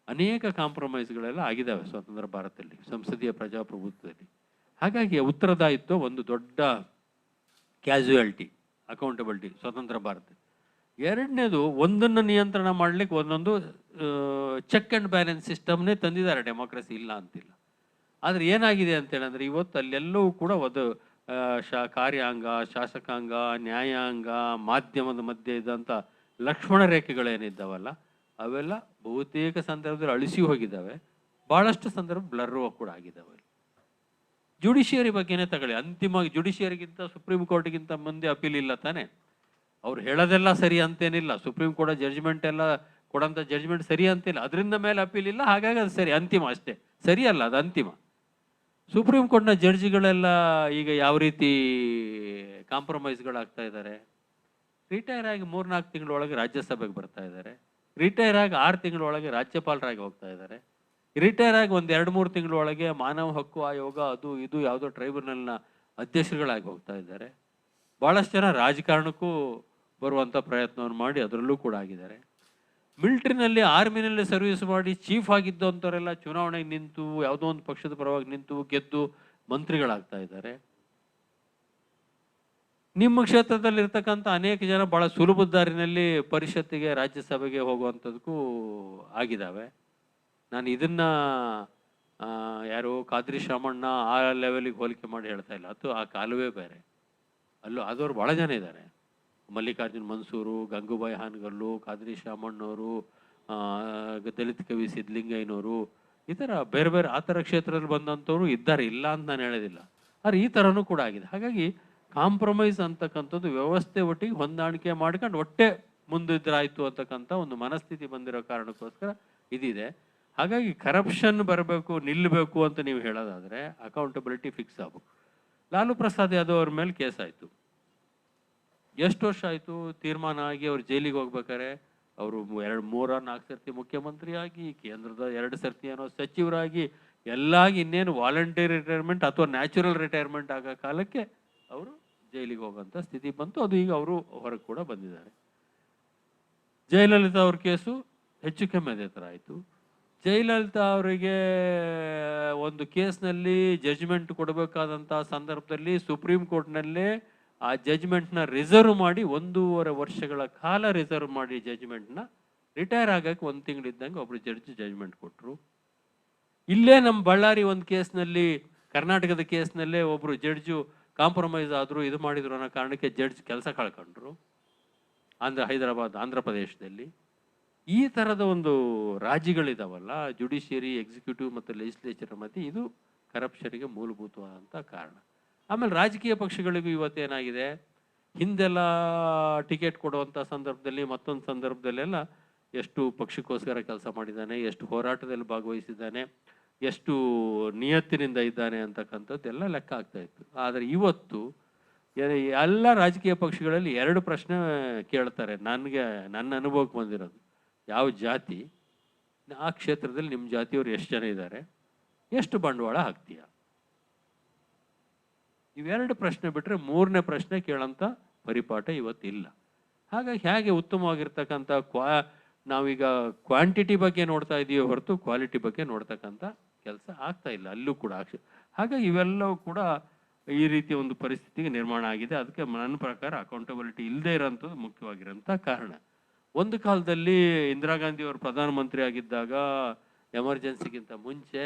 ಅನೇಕ ಕಾಂಪ್ರಮೈಸ್ಗಳೆಲ್ಲ ಆಗಿದ್ದಾವೆ ಸ್ವತಂತ್ರ ಭಾರತದಲ್ಲಿ, ಸಂಸದೀಯ ಪ್ರಜಾಪ್ರಭುತ್ವದಲ್ಲಿ. ಹಾಗಾಗಿ ಉತ್ತರದಾಯಿತ್ವ ಒಂದು ದೊಡ್ಡ ಕ್ಯಾಸುಯಾಲಿಟಿ, ಅಕೌಂಟಬಿಲಿಟಿ ಸ್ವತಂತ್ರ ಭಾರತ. ಎರಡನೇದು, ಒಂದನ್ನು ನಿಯಂತ್ರಣ ಮಾಡಲಿಕ್ಕೆ ಒಂದೊಂದು ಚೆಕ್ ಆ್ಯಂಡ್ ಬ್ಯಾಲೆನ್ಸ್ ಸಿಸ್ಟಮ್ನೇ ತಂದಿದ್ದಾರೆ. ಡೆಮೋಕ್ರಸಿ ಇಲ್ಲ ಅಂತಿಲ್ಲ. ಆದರೆ ಏನಾಗಿದೆ ಅಂತೇಳಂದ್ರೆ, ಇವತ್ತು ಅಲ್ಲೆಲ್ಲವೂ ಕೂಡ ಒಂದು ಕಾರ್ಯಾಂಗ, ಶಾಸಕಾಂಗ, ನ್ಯಾಯಾಂಗ, ಮಾಧ್ಯಮದ ಮಧ್ಯೆ ಇದ್ದಂಥ ಲಕ್ಷ್ಮಣ ರೇಖೆಗಳೇನಿದ್ದಾವಲ್ಲ ಅವೆಲ್ಲ ಬಹುತೇಕ ಸಂದರ್ಭದಲ್ಲಿ ಅಳಿಸಿ ಹೋಗಿದ್ದಾವೆ. ಭಾಳಷ್ಟು ಸಂದರ್ಭ ಬ್ಲರ್ ಕೂಡ ಆಗಿದ್ದಾವೆ. ಜುಡಿಷಿಯರಿ ಬಗ್ಗೆನೇ ತಗೊಳ್ಳಿ. ಅಂತಿಮವಾಗಿ ಜುಡಿಷಿಯರಿಗಿಂತ ಸುಪ್ರೀಂ ಕೋರ್ಟ್ಗಿಂತ ಮುಂದೆ ಅಪೀಲ್ ಇಲ್ಲ ತಾನೆ. ಅವ್ರು ಹೇಳೋದೆಲ್ಲ ಸರಿ ಅಂತೇನಿಲ್ಲ. ಸುಪ್ರೀಂ ಕೋರ್ಟ್ ಜಡ್ಜ್ಮೆಂಟ್ ಎಲ್ಲ ಕೊಡೋಂಥ ಜಡ್ಜ್ಮೆಂಟ್ ಸರಿ ಅಂತಿಲ್ಲ, ಅದರಿಂದ ಮೇಲೆ ಅಪೀಲ್ ಇಲ್ಲ. ಹಾಗಾಗಿ ಅದು ಸರಿ, ಅಂತಿಮ ಅಷ್ಟೇ. ಸರಿಯಲ್ಲ, ಅದು ಅಂತಿಮ. ಸುಪ್ರೀಂ ಕೋರ್ಟ್ನ ಜಡ್ಜಿಗಳೆಲ್ಲ ಈಗ ಯಾವ ರೀತಿ ಕಾಂಪ್ರಮೈಸ್ಗಳಾಗ್ತಾ ಇದ್ದಾರೆ? ರಿಟೈರ್ ಆಗಿ 3-4 ತಿಂಗಳೊಳಗೆ ರಾಜ್ಯಸಭೆಗೆ ಬರ್ತಾ ಇದ್ದಾರೆ. ರಿಟೈರ್ ಆಗಿ 6 ತಿಂಗಳೊಳಗೆ ರಾಜ್ಯಪಾಲರಾಗಿ ಹೋಗ್ತಾ ಇದ್ದಾರೆ. ರಿಟೈರ್ ಆಗಿ ಒಂದು 2-3 ತಿಂಗಳೊಳಗೆ ಮಾನವ ಹಕ್ಕು ಆಯೋಗ ಅದು ಇದು ಯಾವುದೋ ಟ್ರೈಬ್ಯುನಲ್ನ ಅಧ್ಯಕ್ಷರುಗಳಾಗಿ ಹೋಗ್ತಾ ಇದ್ದಾರೆ. ಭಾಳಷ್ಟು ಜನ ರಾಜಕಾರಣಕ್ಕೂ ಬರುವಂಥ ಪ್ರಯತ್ನವನ್ನು ಮಾಡಿ ಅದರಲ್ಲೂ ಕೂಡ ಆಗಿದ್ದಾರೆ. ಮಿಲಿಟ್ರಿನಲ್ಲಿ ಆರ್ಮಿನಲ್ಲಿ ಸರ್ವಿಸ್ ಮಾಡಿ ಚೀಫ್ ಆಗಿದ್ದಂಥವರೆಲ್ಲ ಚುನಾವಣೆಗೆ ನಿಂತು ಯಾವುದೋ ಒಂದು ಪಕ್ಷದ ಪರವಾಗಿ ನಿಂತು ಗೆದ್ದು ಮಂತ್ರಿಗಳಾಗ್ತಾ ಇದ್ದಾರೆ. ನಿಮ್ಮ ಕ್ಷೇತ್ರದಲ್ಲಿರ್ತಕ್ಕಂಥ ಅನೇಕ ಜನ ಭಾಳ ಸುಲಭದ ದಾರಿನಲ್ಲಿ ಪರಿಷತ್ತಿಗೆ ರಾಜ್ಯಸಭೆಗೆ ಹೋಗುವಂಥದ್ದಕ್ಕೂ ಆಗಿದ್ದಾವೆ. ನಾನು ಇದನ್ನ ಯಾರು ಖಾದ್ರಿ ಶಾಮಣ್ಣ ಆ ಲೆವೆಲಿಗೆ ಹೋಲಿಕೆ ಮಾಡಿ ಹೇಳ್ತಾ ಇಲ್ಲ. ಅದು ಆ ಕಾಲವೇ ಬೇರೆ. ಅಲ್ಲೂ ಆದವ್ರು ಭಾಳ ಜನ ಇದ್ದಾರೆ. ಮಲ್ಲಿಕಾರ್ಜುನ್ ಮನ್ಸೂರು, ಗಂಗೂಬಾಯಿ ಹಾನಗಲ್ಲು, ಖಾದ್ರಿ ಶಾಮಣ್ಣವರು, ದಲಿತ ಕವಿ ಸಿದ್ಧಲಿಂಗಯ್ಯನವರು, ಈ ಥರ ಬೇರೆ ಬೇರೆ ಆ ಥರ ಕ್ಷೇತ್ರದಲ್ಲಿ ಬಂದಂಥವ್ರು ಇದ್ದಾರೆ, ಇಲ್ಲ ಅಂತ ನಾನು ಹೇಳೋದಿಲ್ಲ. ಆದರೆ ಈ ಥರನೂ ಕೂಡ ಆಗಿದೆ. ಹಾಗಾಗಿ ಕಾಂಪ್ರಮೈಸ್ ಅಂತಕ್ಕಂಥದ್ದು ವ್ಯವಸ್ಥೆ ಒಟ್ಟಿಗೆ ಹೊಂದಾಣಿಕೆ ಮಾಡ್ಕೊಂಡು ಒಟ್ಟೆ ಮುಂದಿದ್ರಾಯ್ತು ಅಂತಕ್ಕಂಥ ಒಂದು ಮನಸ್ಥಿತಿ ಬಂದಿರೋ ಕಾರಣಕ್ಕೋಸ್ಕರ ಇದಿದೆ. ಹಾಗಾಗಿ ಕರಪ್ಷನ್ ಬರಬೇಕು, ನಿಲ್ಲಬೇಕು ಅಂತ ನೀವು ಹೇಳೋದಾದರೆ ಅಕೌಂಟಬಿಲಿಟಿ ಫಿಕ್ಸ್ ಆಗಬೇಕು. ಲಾಲು ಪ್ರಸಾದ್ ಯಾದವ್ ಅವ್ರ ಮೇಲೆ ಕೇಸ್ ಆಯಿತು. ಎಷ್ಟು ವರ್ಷ ಆಯಿತು ತೀರ್ಮಾನ ಆಗಿ ಅವ್ರು ಜೈಲಿಗೆ ಹೋಗ್ಬೇಕಾರೆ? ಅವರು 3-4 ಸರ್ತಿ ಮುಖ್ಯಮಂತ್ರಿ ಆಗಿ, ಕೇಂದ್ರದ 2 ಸರ್ತಿ ಏನೋ ಸಚಿವರಾಗಿ, ಎಲ್ಲಾಗಿ ಇನ್ನೇನು ವಾಲಂಟಿಯರ್ ರಿಟೈರ್ಮೆಂಟ್ ಅಥವಾ ನ್ಯಾಚುರಲ್ ರಿಟೈರ್ಮೆಂಟ್ ಆಗೋ ಕಾಲಕ್ಕೆ ಅವರು ಜೈಲಿಗೆ ಹೋಗೋಂಥ ಸ್ಥಿತಿ ಬಂತು. ಅದು ಈಗ ಅವರು ಹೊರಗೆ ಕೂಡ ಬಂದಿದ್ದಾರೆ. ಜಯಲಲಿತಾ ಅವ್ರ ಕೇಸು ಹೆಚ್ಚು ಕಮ್ಮಿ ಅದೇ ಥರ ಆಯಿತು. ಜಯಲಲಿತಾ ಅವರಿಗೆ ಒಂದು ಕೇಸ್ನಲ್ಲಿ ಜಡ್ಜ್ಮೆಂಟ್ ಕೊಡಬೇಕಾದಂಥ ಸಂದರ್ಭದಲ್ಲಿ ಸುಪ್ರೀಂ ಕೋರ್ಟ್ನಲ್ಲೇ ಆ ಜಡ್ಜ್ಮೆಂಟ್ನ ರಿಸರ್ವ್ ಮಾಡಿ 1.5 ವರ್ಷಗಳ ಕಾಲ ರಿಸರ್ವ್ ಮಾಡಿ ಜಡ್ಜ್ಮೆಂಟ್ನ ರಿಟೈರ್ ಆಗಕ್ಕೆ 1 ತಿಂಗಳಿದ್ದಂಗೆ ಒಬ್ರು ಜಡ್ಜ್ ಜಡ್ಜ್ಮೆಂಟ್ ಕೊಟ್ಟರು. ಇಲ್ಲೇ ನಮ್ಮ ಬಳ್ಳಾರಿ ಒಂದು ಕೇಸ್ನಲ್ಲಿ, ಕರ್ನಾಟಕದ ಕೇಸ್ನಲ್ಲೇ ಒಬ್ಬರು ಜಡ್ಜು ಕಾಂಪ್ರಮೈಸ್ ಆದರು, ಇದು ಮಾಡಿದ್ರು ಅನ್ನೋ ಕಾರಣಕ್ಕೆ ಜಡ್ಜ್ ಕೆಲಸ ಕಳ್ಕೊಂಡ್ರು. ಆಂಧ್ರ ಪ್ರದೇಶದಲ್ಲಿ ಈ ಥರದ ಒಂದು ರಾಜ್ಯಗಳಿದಾವಲ್ಲ, ಜುಡಿಷಿಯರಿ, ಎಕ್ಸಿಕ್ಯೂಟಿವ್ ಮತ್ತು ಲೆಜಿಸ್ಲೇಚರ್ ಮಧ್ಯೆ, ಇದು ಕರಪ್ಷನ್ಗೆ ಮೂಲಭೂತವಾದಂಥ ಕಾರಣ. ಆಮೇಲೆ ರಾಜಕೀಯ ಪಕ್ಷಗಳಿಗೂ ಇವತ್ತೇನಾಗಿದೆ, ಹಿಂದೆಲ್ಲ ಟಿಕೆಟ್ ಕೊಡುವಂಥ ಸಂದರ್ಭದಲ್ಲಿ ಮತ್ತೊಂದು ಸಂದರ್ಭದಲ್ಲೆಲ್ಲ ಎಷ್ಟು ಪಕ್ಷಕ್ಕೋಸ್ಕರ ಕೆಲಸ ಮಾಡಿದ್ದಾನೆ, ಎಷ್ಟು ಹೋರಾಟದಲ್ಲಿ ಭಾಗವಹಿಸಿದ್ದಾನೆ, ಎಷ್ಟು ನಿಯತ್ತಿನಿಂದ ಇದ್ದಾನೆ ಅಂತಕ್ಕಂಥದ್ದೆಲ್ಲ ಲೆಕ್ಕ ಆಗ್ತಾ ಇತ್ತು. ಆದರೆ ಇವತ್ತು ಎಲ್ಲ ರಾಜಕೀಯ ಪಕ್ಷಗಳಲ್ಲಿ 2 ಪ್ರಶ್ನೆ ಕೇಳ್ತಾರೆ. ನನ್ನ ಅನುಭವಕ್ಕೆ ಬಂದಿರೋದು, ಯಾವ ಜಾತಿ, ಆ ಕ್ಷೇತ್ರದಲ್ಲಿ ನಿಮ್ಮ ಜಾತಿಯವರು ಎಷ್ಟು ಜನ ಇದ್ದಾರೆ, ಎಷ್ಟು ಬಂಡವಾಳ ಹಾಕ್ತೀಯ. ಇವೆರಡು ಪ್ರಶ್ನೆ ಬಿಟ್ಟರೆ 3ನೇ ಪ್ರಶ್ನೆ ಕೇಳೋಂಥ ಪರಿಪಾಠ ಇವತ್ತಿಲ್ಲ. ಹಾಗಾಗಿ ಹೇಗೆ ಉತ್ತಮವಾಗಿರ್ತಕ್ಕಂಥ ನಾವೀಗ ಕ್ವಾಂಟಿಟಿ ಬಗ್ಗೆ ನೋಡ್ತಾ ಇದ್ದೀವಿ ಹೊರತು ಕ್ವಾಲಿಟಿ ಬಗ್ಗೆ ನೋಡ್ತಕ್ಕಂಥ ಕೆಲಸ ಆಗ್ತಾ ಇಲ್ಲ ಅಲ್ಲೂ ಕೂಡ. ಹಾಗಾಗಿ ಇವೆಲ್ಲವೂ ಕೂಡ ಈ ರೀತಿಯ ಒಂದು ಪರಿಸ್ಥಿತಿಗೆ ನಿರ್ಮಾಣ ಆಗಿದೆ. ಅದಕ್ಕೆ ನನ್ನ ಪ್ರಕಾರ ಅಕೌಂಟಬಿಲಿಟಿ ಇಲ್ಲದೆ ಇರೋಂಥದ್ದು ಮುಖ್ಯವಾಗಿರೋಂಥ ಕಾರಣ. ಒಂದು ಕಾಲದಲ್ಲಿ ಇಂದಿರಾ ಗಾಂಧಿ ಅವರು ಪ್ರಧಾನಮಂತ್ರಿ ಆಗಿದ್ದಾಗ ಎಮರ್ಜೆನ್ಸಿಗಿಂತ ಮುಂಚೆ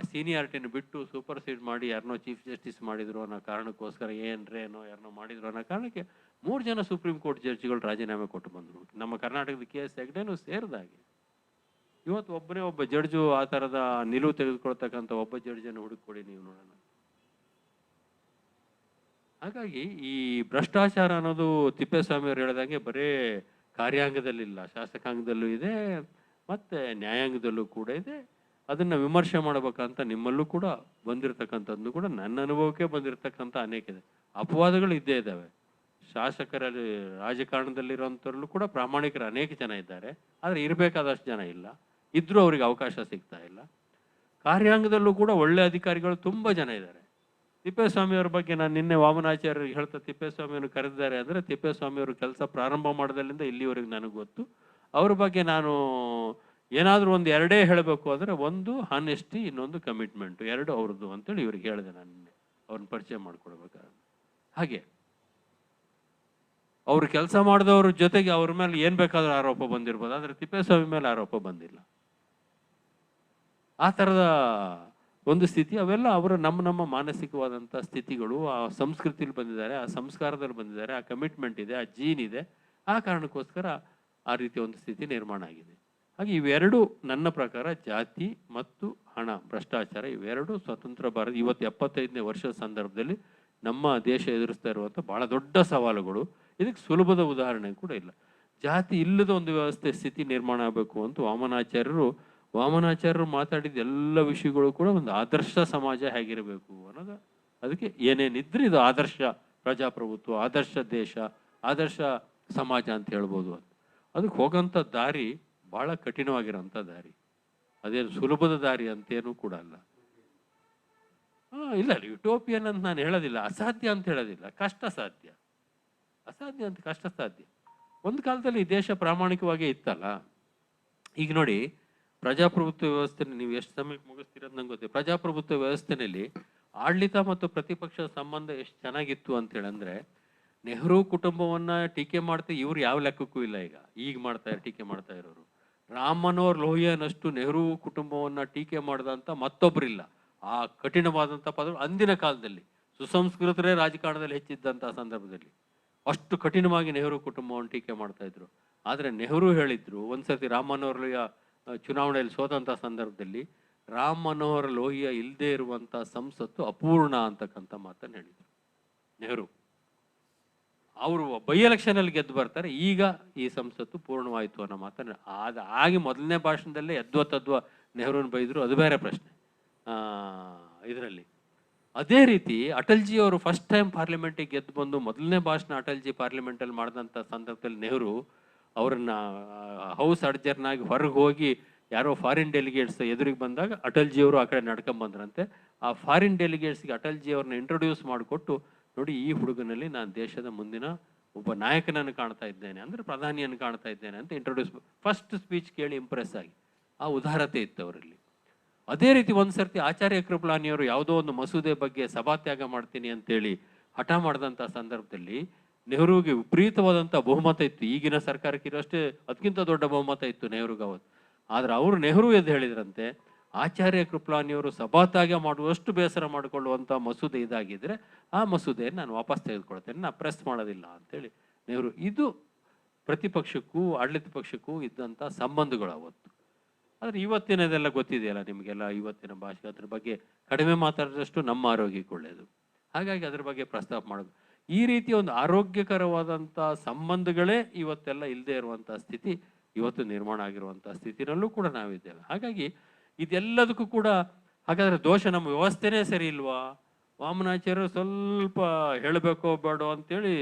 ಸೀನಿಯಾರಿಟಿನ ಬಿಟ್ಟು ಸೂಪರ್ ಸೀಡ್ ಮಾಡಿ ಯಾರನ್ನೋ ಚೀಫ್ ಜಸ್ಟಿಸ್ ಮಾಡಿದ್ರು ಅನ್ನೋ ಕಾರಣಕ್ಕೋಸ್ಕರ ಯಾರನ್ನೋ ಮಾಡಿದ್ರು ಅನ್ನೋ ಕಾರಣಕ್ಕೆ 3 ಜನ ಸುಪ್ರೀಂ ಕೋರ್ಟ್ ಜಡ್ಜಿಗಳು ರಾಜೀನಾಮೆ ಕೊಟ್ಟು ಬಂದರು. ನಮ್ಮ ಕರ್ನಾಟಕದ KS ಹೆಗ್ಡೆನೂ ಸೇರಿದಾಗೆ ಇವತ್ತು ಒಬ್ಬ ಜಡ್ಜು ಆ ಥರದ ನಿಲುವು ತೆಗೆದುಕೊಳ್ತಕ್ಕಂಥ ಒಬ್ಬ ಜಡ್ಜನ್ನು ಹುಡುಕೊಡಿ ನೀವು ನೋಡೋಣ. ಹಾಗಾಗಿ ಈ ಭ್ರಷ್ಟಾಚಾರ ಅನ್ನೋದು ತಿಪ್ಪೇಸ್ವಾಮಿ ಅವರು ಹೇಳಿದಂಗೆ ಬರೇ ಕಾರ್ಯಾಂಗದಲ್ಲಿಲ್ಲ, ಶಾಸಕಾಂಗದಲ್ಲೂ ಇದೆ ಮತ್ತು ನ್ಯಾಯಾಂಗದಲ್ಲೂ ಕೂಡ ಇದೆ. ಅದನ್ನು ವಿಮರ್ಶೆ ಮಾಡಬೇಕಂತ ನಿಮ್ಮಲ್ಲೂ ಕೂಡ ಬಂದಿರತಕ್ಕಂಥದ್ದು ಕೂಡ ನನ್ನ ಅನುಭವಕ್ಕೆ ಬಂದಿರತಕ್ಕಂಥ ಅನೇಕ ಇದೆ. ಅಪವಾದಗಳು ಇದ್ದೇ ಇದ್ದಾವೆ. ಶಾಸಕರಲ್ಲಿ ರಾಜಕಾರಣದಲ್ಲಿರೋಂಥವ್ರಲ್ಲೂ ಕೂಡ ಪ್ರಾಮಾಣಿಕರು ಅನೇಕ ಜನ ಇದ್ದಾರೆ, ಆದರೆ ಇರಬೇಕಾದಷ್ಟು ಜನ ಇಲ್ಲ, ಇದ್ರೂ ಅವ್ರಿಗೆ ಅವಕಾಶ ಸಿಗ್ತಾ ಇಲ್ಲ. ಕಾರ್ಯಾಂಗದಲ್ಲೂ ಕೂಡ ಒಳ್ಳೆ ಅಧಿಕಾರಿಗಳು ತುಂಬ ಜನ ಇದ್ದಾರೆ. ತಿಪ್ಪೇಸ್ವಾಮಿಯವ್ರ ಬಗ್ಗೆ ನಾನು ನಿನ್ನೆ ವಾಮನಾಚಾರ್ಯರಿಗೆ ಹೇಳ್ತಾ ತಿಪ್ಪೇಸ್ವಾಮಿಯನ್ನು ಕರೆದಿದ್ದಾರೆ ಅಂದರೆ ತಿಪ್ಪೇಸ್ವಾಮಿಯವರು ಕೆಲಸ ಪ್ರಾರಂಭ ಮಾಡೋದರಿಂದ ಇಲ್ಲಿವರೆಗೆ ನನಗೆ ಗೊತ್ತು. ಅವ್ರ ಬಗ್ಗೆ ನಾನು ಏನಾದರೂ ಒಂದು 2 ಹೇಳಬೇಕು ಅಂದರೆ, ಒಂದು ಹಾನೆಸ್ಟಿ, ಇನ್ನೊಂದು ಕಮಿಟ್ಮೆಂಟು, 2 ಅವ್ರದ್ದು ಅಂತೇಳಿ ಇವ್ರಿಗೆ ಹೇಳಿದೆ ನಾನು ನಿನ್ನೆ ಅವ್ರನ್ನ ಪರಿಚಯ ಮಾಡಿಕೊಡ್ಬೇಕಾದ್ರೆ. ಹಾಗೆ ಅವರು ಕೆಲಸ ಮಾಡಿದವ್ರ ಜೊತೆಗೆ ಅವ್ರ ಮೇಲೆ ಏನು ಬೇಕಾದ್ರೂ ಆರೋಪ ಬಂದಿರ್ಬೋದು, ಆದರೆ ತಿಪ್ಪೇಸ್ವಾಮಿ ಮೇಲೆ ಆರೋಪ ಬಂದಿಲ್ಲ. ಆ ಥರದ ಒಂದು ಸ್ಥಿತಿ ಅವೆಲ್ಲ ಅವರ ನಮ್ಮ ಮಾನಸಿಕವಾದಂಥ ಸ್ಥಿತಿಗಳು. ಆ ಸಂಸ್ಕೃತಿಲಿ ಬಂದಿದ್ದಾರೆ, ಆ ಸಂಸ್ಕಾರದಲ್ಲಿ ಬಂದಿದ್ದಾರೆ, ಆ ಕಮಿಟ್ಮೆಂಟ್ ಇದೆ, ಆ ಜೀನ್ ಇದೆ. ಆ ಕಾರಣಕ್ಕೋಸ್ಕರ ಆ ರೀತಿಯ ಒಂದು ಸ್ಥಿತಿ ನಿರ್ಮಾಣ ಆಗಿದೆ. ಹಾಗೆ ಇವೆರಡು ನನ್ನ ಪ್ರಕಾರ ಜಾತಿ ಮತ್ತು ಹಣ, ಭ್ರಷ್ಟಾಚಾರ, ಇವೆರಡು ಸ್ವತಂತ್ರ ಭಾರತ ಇವತ್ತು 75ನೇ ವರ್ಷದ ಸಂದರ್ಭದಲ್ಲಿ ನಮ್ಮ ದೇಶ ಎದುರಿಸ್ತಾ ಇರುವಂಥ ಭಾಳ ದೊಡ್ಡ ಸವಾಲುಗಳು. ಇದಕ್ಕೆ ಸುಲಭದ ಉದಾಹರಣೆ ಕೂಡ ಇಲ್ಲ. ಜಾತಿ ಇಲ್ಲದ ಒಂದು ವ್ಯವಸ್ಥೆ ಸ್ಥಿತಿ ನಿರ್ಮಾಣ ಆಗಬೇಕು ಅಂತ ವಾಮನಾಚಾರ್ಯರು ವಾಮನಾಚಾರ್ಯರು ಮಾತಾಡಿದ ಎಲ್ಲ ವಿಷಯಗಳು ಕೂಡ ಒಂದು ಆದರ್ಶ ಸಮಾಜ ಹೇಗಿರಬೇಕು ಅನ್ನೋದು, ಅದಕ್ಕೆ ಏನೇನಿದ್ರೆ ಇದು ಆದರ್ಶ ಪ್ರಜಾಪ್ರಭುತ್ವ, ಆದರ್ಶ ದೇಶ, ಆದರ್ಶ ಸಮಾಜ ಅಂತ ಹೇಳ್ಬೋದು. ಅದಕ್ಕೆ ಹೋಗೋಂಥ ದಾರಿ ಭಾಳ ಕಠಿಣವಾಗಿರೋಂಥ ದಾರಿ, ಅದೇನು ಸುಲಭದ ದಾರಿ ಅಂತೇನೂ ಕೂಡ ಅಲ್ಲ. ಇಲ್ಲ ಯುಟೋಪಿಯನ್ ಅಂತ ನಾನು ಹೇಳೋದಿಲ್ಲ, ಅಸಾಧ್ಯ ಅಂತ ಹೇಳೋದಿಲ್ಲ, ಕಷ್ಟ ಸಾಧ್ಯ. ಅಸಾಧ್ಯ ಅಂತ ಕಷ್ಟ ಸಾಧ್ಯ. ಒಂದು ಕಾಲದಲ್ಲಿ ಈ ದೇಶ ಪ್ರಾಮಾಣಿಕವಾಗೇ ಇತ್ತಲ್ಲ. ಈಗ ನೋಡಿ, ಪ್ರಜಾಪ್ರಭುತ್ವ ವ್ಯವಸ್ಥೆ, ನೀವು ಎಷ್ಟು ಸಮಯಕ್ಕೆ ಮುಗಿಸ್ತೀರದು ನಂಗೆ ಗೊತ್ತಿಲ್ಲ. ಪ್ರಜಾಪ್ರಭುತ್ವ ವ್ಯವಸ್ಥೆಯಲ್ಲಿ ಆಡಳಿತ ಮತ್ತು ಪ್ರತಿಪಕ್ಷದ ಸಂಬಂಧ ಎಷ್ಟು ಚೆನ್ನಾಗಿತ್ತು ಅಂತೇಳಂದ್ರೆ, ನೆಹರು ಕುಟುಂಬವನ್ನ ಟೀಕೆ ಮಾಡ್ತಾ ಇವ್ರು ಯಾವ ಲೆಕ್ಕಕ್ಕೂ ಇಲ್ಲ. ಈಗ ಟೀಕೆ ಮಾಡ್ತಾ ಇರೋರು ರಾಮ್ ಮನೋಹರ್ ಲೋಹಿಯಾನಷ್ಟು ನೆಹರು ಕುಟುಂಬವನ್ನ ಟೀಕೆ ಮಾಡ್ದಂತ ಮತ್ತೊಬ್ಬರಿಲ್ಲ. ಆ ಕಠಿಣವಾದಂಥ ಪದ ಅಂದಿನ ಕಾಲದಲ್ಲಿ ಸುಸಂಸ್ಕೃತರೇ ರಾಜಕಾರಣದಲ್ಲಿ ಹೆಚ್ಚಿದ್ದಂಥ ಸಂದರ್ಭದಲ್ಲಿ ಅಷ್ಟು ಕಠಿಣವಾಗಿ ನೆಹರು ಕುಟುಂಬವನ್ನು ಟೀಕೆ ಮಾಡ್ತಾ ಇದ್ರು. ಆದರೆ ನೆಹರು ಹೇಳಿದ್ರು, ಒಂದ್ಸತಿ ರಾಮ್ ಮನೋಹರ್ ಲೋಹಿಯಾ ಚುನಾವಣೆಯಲ್ಲಿ ಸೋತಂಥ ಸಂದರ್ಭದಲ್ಲಿ, ರಾಮ್ ಮನೋಹರ್ ಲೋಹಿಯಾ ಇಲ್ಲದೆ ಇರುವಂಥ ಸಂಸತ್ತು ಅಪೂರ್ಣ ಅಂತಕ್ಕಂಥ ಮಾತನ್ನು ಹೇಳಿದ್ರು ನೆಹರು. ಅವರು ಬೈ ಎಲೆಕ್ಷನಲ್ಲಿ ಗೆದ್ದು ಬರ್ತಾರೆ, ಈಗ ಈ ಸಂಸತ್ತು ಪೂರ್ಣವಾಯಿತು ಅನ್ನೋ ಮಾತನ್ನು ಆಗಿ ಮೊದಲನೇ ಭಾಷಣದಲ್ಲೇ ಯದ್ವ ನೆಹರುನ ಬೈದರು. ಅದು ಬೇರೆ ಪ್ರಶ್ನೆ ಇದರಲ್ಲಿ. ಅದೇ ರೀತಿ ಅಟಲ್ಜಿ ಅವರು ಫಸ್ಟ್ ಟೈಮ್ ಪಾರ್ಲಿಮೆಂಟಿಗೆ ಗೆದ್ದು ಬಂದು ಮೊದಲನೇ ಭಾಷಣ ಅಟಲ್ಜಿ ಪಾರ್ಲಿಮೆಂಟಲ್ಲಿ ಮಾಡಿದಂಥ ಸಂದರ್ಭದಲ್ಲಿ ನೆಹರು ಅವರನ್ನ ಹೌಸ್ ಅಡ್ಜರ್ನಾಗಿ ಹೊರಗೆ ಹೋಗಿ ಯಾರೋ ಫಾರಿನ್ ಡೆಲಿಗೇಟ್ಸ್ ಎದುರಿಗೆ ಬಂದಾಗ ಅಟಲ್ಜಿಯವರು ಆ ಕಡೆ ನಡ್ಕೊಂಬಂದ್ರಂತೆ. ಆ ಫಾರಿನ್ ಡೆಲಿಗೇಟ್ಸ್ಗೆ ಅಟಲ್ಜಿ ಅವ್ರನ್ನ ಇಂಟ್ರೊಡ್ಯೂಸ್ ಮಾಡಿಕೊಟ್ಟು, ನೋಡಿ ಈ ಹುಡುಗನಲ್ಲಿ ನಾನು ದೇಶದ ಮುಂದಿನ ಒಬ್ಬ ನಾಯಕನನ್ನು ಕಾಣ್ತಾ ಇದ್ದೇನೆ, ಅಂದರೆ ಪ್ರಧಾನಿಯನ್ನು ಕಾಣ್ತಾ ಇದ್ದೇನೆ ಅಂತ ಇಂಟ್ರೊಡ್ಯೂಸ್, ಫಸ್ಟ್ ಸ್ಪೀಚ್ ಕೇಳಿ ಇಂಪ್ರೆಸ್ ಆಗಿ ಆ ಉದಾರತೆ ಇತ್ತು ಅವರಲ್ಲಿ. ಅದೇ ರೀತಿ ಒಂದ್ಸರ್ತಿ ಆಚಾರ್ಯ ಕೃಪಲಾನಿಯವರು ಯಾವುದೋ ಒಂದು ಮಸೂದೆ ಬಗ್ಗೆ ಸಭಾತ್ಯಾಗ ಮಾಡ್ತೀನಿ ಅಂತೇಳಿ ಹಠ ಮಾಡಿದಂಥ ಸಂದರ್ಭದಲ್ಲಿ ನೆಹರುಗೆ ವಿಪರೀತವಾದಂಥ ಬಹುಮತ ಇತ್ತು. ಈಗಿನ ಸರ್ಕಾರಕ್ಕೆ ಇರೋಷ್ಟೇ ಅದಕ್ಕಿಂತ ದೊಡ್ಡ ಬಹುಮತ ಇತ್ತು ನೆಹರುಗೆ ಅವತ್ತು. ಆದರೆ ಅವರು ನೆಹರು ಎದ್ದು ಹೇಳಿದ್ರಂತೆ, ಆಚಾರ್ಯ ಕೃಪಲಾನಿಯವರು ಸಭಾತ್ಯಾಗ ಮಾಡುವಷ್ಟು ಬೇಸರ ಮಾಡಿಕೊಳ್ಳುವಂಥ ಮಸೂದೆ ಇದಾಗಿದ್ದರೆ ಆ ಮಸೂದೆಯನ್ನು ನಾನು ವಾಪಸ್ ತೆಗೆದುಕೊಳ್ತೇನೆ, ನಾನು ಪ್ರೆಸ್ ಮಾಡೋದಿಲ್ಲ ಅಂತೇಳಿ ನೆಹರು. ಇದು ಪ್ರತಿಪಕ್ಷಕ್ಕೂ ಆಡಳಿತ ಪಕ್ಷಕ್ಕೂ ಇದ್ದಂಥ ಸಂಬಂಧಗಳು ಅವತ್ತು. ಆದರೆ ಇವತ್ತಿನದೆಲ್ಲ ಗೊತ್ತಿದೆಯಲ್ಲ ನಿಮಗೆಲ್ಲ, ಇವತ್ತಿನ ಭಾಷೆ ಅದ್ರ ಬಗ್ಗೆ ಕಡಿಮೆ ಮಾತಾಡಿದಷ್ಟು ನಮ್ಮ ಆರೋಗ್ಯಕ್ಕೆ ಒಳ್ಳೆಯದು. ಹಾಗಾಗಿ ಅದ್ರ ಬಗ್ಗೆ ಪ್ರಸ್ತಾಪ ಮಾಡೋದು. ಈ ರೀತಿಯ ಒಂದು ಆರೋಗ್ಯಕರವಾದಂಥ ಸಂಬಂಧಗಳೇ ಇವತ್ತೆಲ್ಲ ಇಲ್ಲದೆ ಇರುವಂಥ ಸ್ಥಿತಿ ಇವತ್ತು ನಿರ್ಮಾಣ ಆಗಿರುವಂಥ ಸ್ಥಿತಿನಲ್ಲೂ ಕೂಡ ನಾವಿದ್ದೇವೆ. ಹಾಗಾಗಿ ಇದೆಲ್ಲದಕ್ಕೂ ಕೂಡ ಹಾಗಾದರೆ ದೋಷ ನಮ್ಮ ವ್ಯವಸ್ಥೆನೇ ಸರಿ ಇಲ್ವಾ? ವಾಮನಾಚಾರ್ಯರು ಸ್ವಲ್ಪ ಹೇಳಬೇಕೋ ಬೇಡೋ ಅಂತೇಳಿ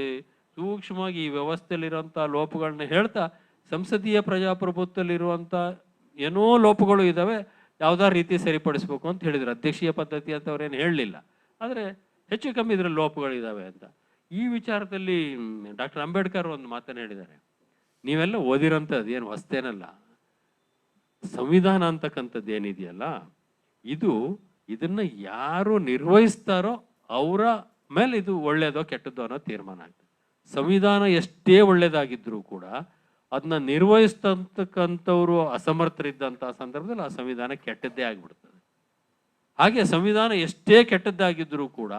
ಸೂಕ್ಷ್ಮವಾಗಿ ಈ ವ್ಯವಸ್ಥೆಯಲ್ಲಿರುವಂಥ ಲೋಪಗಳನ್ನ ಹೇಳ್ತಾ, ಸಂಸದೀಯ ಪ್ರಜಾಪ್ರಭುತ್ವದಲ್ಲಿರುವಂಥ ಏನೋ ಲೋಪಗಳು ಇದ್ದಾವೆ, ಯಾವುದೋ ರೀತಿ ಸರಿಪಡಿಸ್ಬೇಕು ಅಂತ ಹೇಳಿದ್ರು. ಅಧ್ಯಕ್ಷೀಯ ಪದ್ಧತಿ ಅಂತ ಅವ್ರೇನು ಹೇಳಲಿಲ್ಲ, ಆದರೆ ಹೆಚ್ಚು ಕಮ್ಮಿ ಇದರಲ್ಲಿ ಲೋಪಗಳಿದ್ದಾವೆ ಅಂತ. ಈ ವಿಚಾರದಲ್ಲಿ ಡಾಕ್ಟರ್ ಅಂಬೇಡ್ಕರ್ ಒಂದು ಮಾತನ್ನು ಹೇಳಿದ್ದಾರೆ, ನೀವೆಲ್ಲ ಓದಿರೋಂಥದ್ದು ಏನು ಹೊಸ್ತೇನಲ್ಲ, ಸಂವಿಧಾನ ಅಂತಕ್ಕಂಥದ್ದು ಏನಿದೆಯಲ್ಲ ಇದನ್ನ ಯಾರು ನಿರ್ವಹಿಸ್ತಾರೋ ಅವರ ಮೇಲೆ ಇದು ಒಳ್ಳೇದೋ ಕೆಟ್ಟದ್ದೋ ಅನ್ನೋ ತೀರ್ಮಾನ ಆಗ್ತದೆ. ಸಂವಿಧಾನ ಎಷ್ಟೇ ಒಳ್ಳೇದಾಗಿದ್ರೂ ಕೂಡ ಅದನ್ನ ನಿರ್ವಹಿಸ್ತಕ್ಕಂಥವ್ರು ಅಸಮರ್ಥರಿದ್ದಂಥ ಸಂದರ್ಭದಲ್ಲಿ ಆ ಸಂವಿಧಾನ ಕೆಟ್ಟದ್ದೇ ಆಗಿಬಿಡ್ತದೆ. ಹಾಗೆ ಸಂವಿಧಾನ ಎಷ್ಟೇ ಕೆಟ್ಟದ್ದಾಗಿದ್ರೂ ಕೂಡ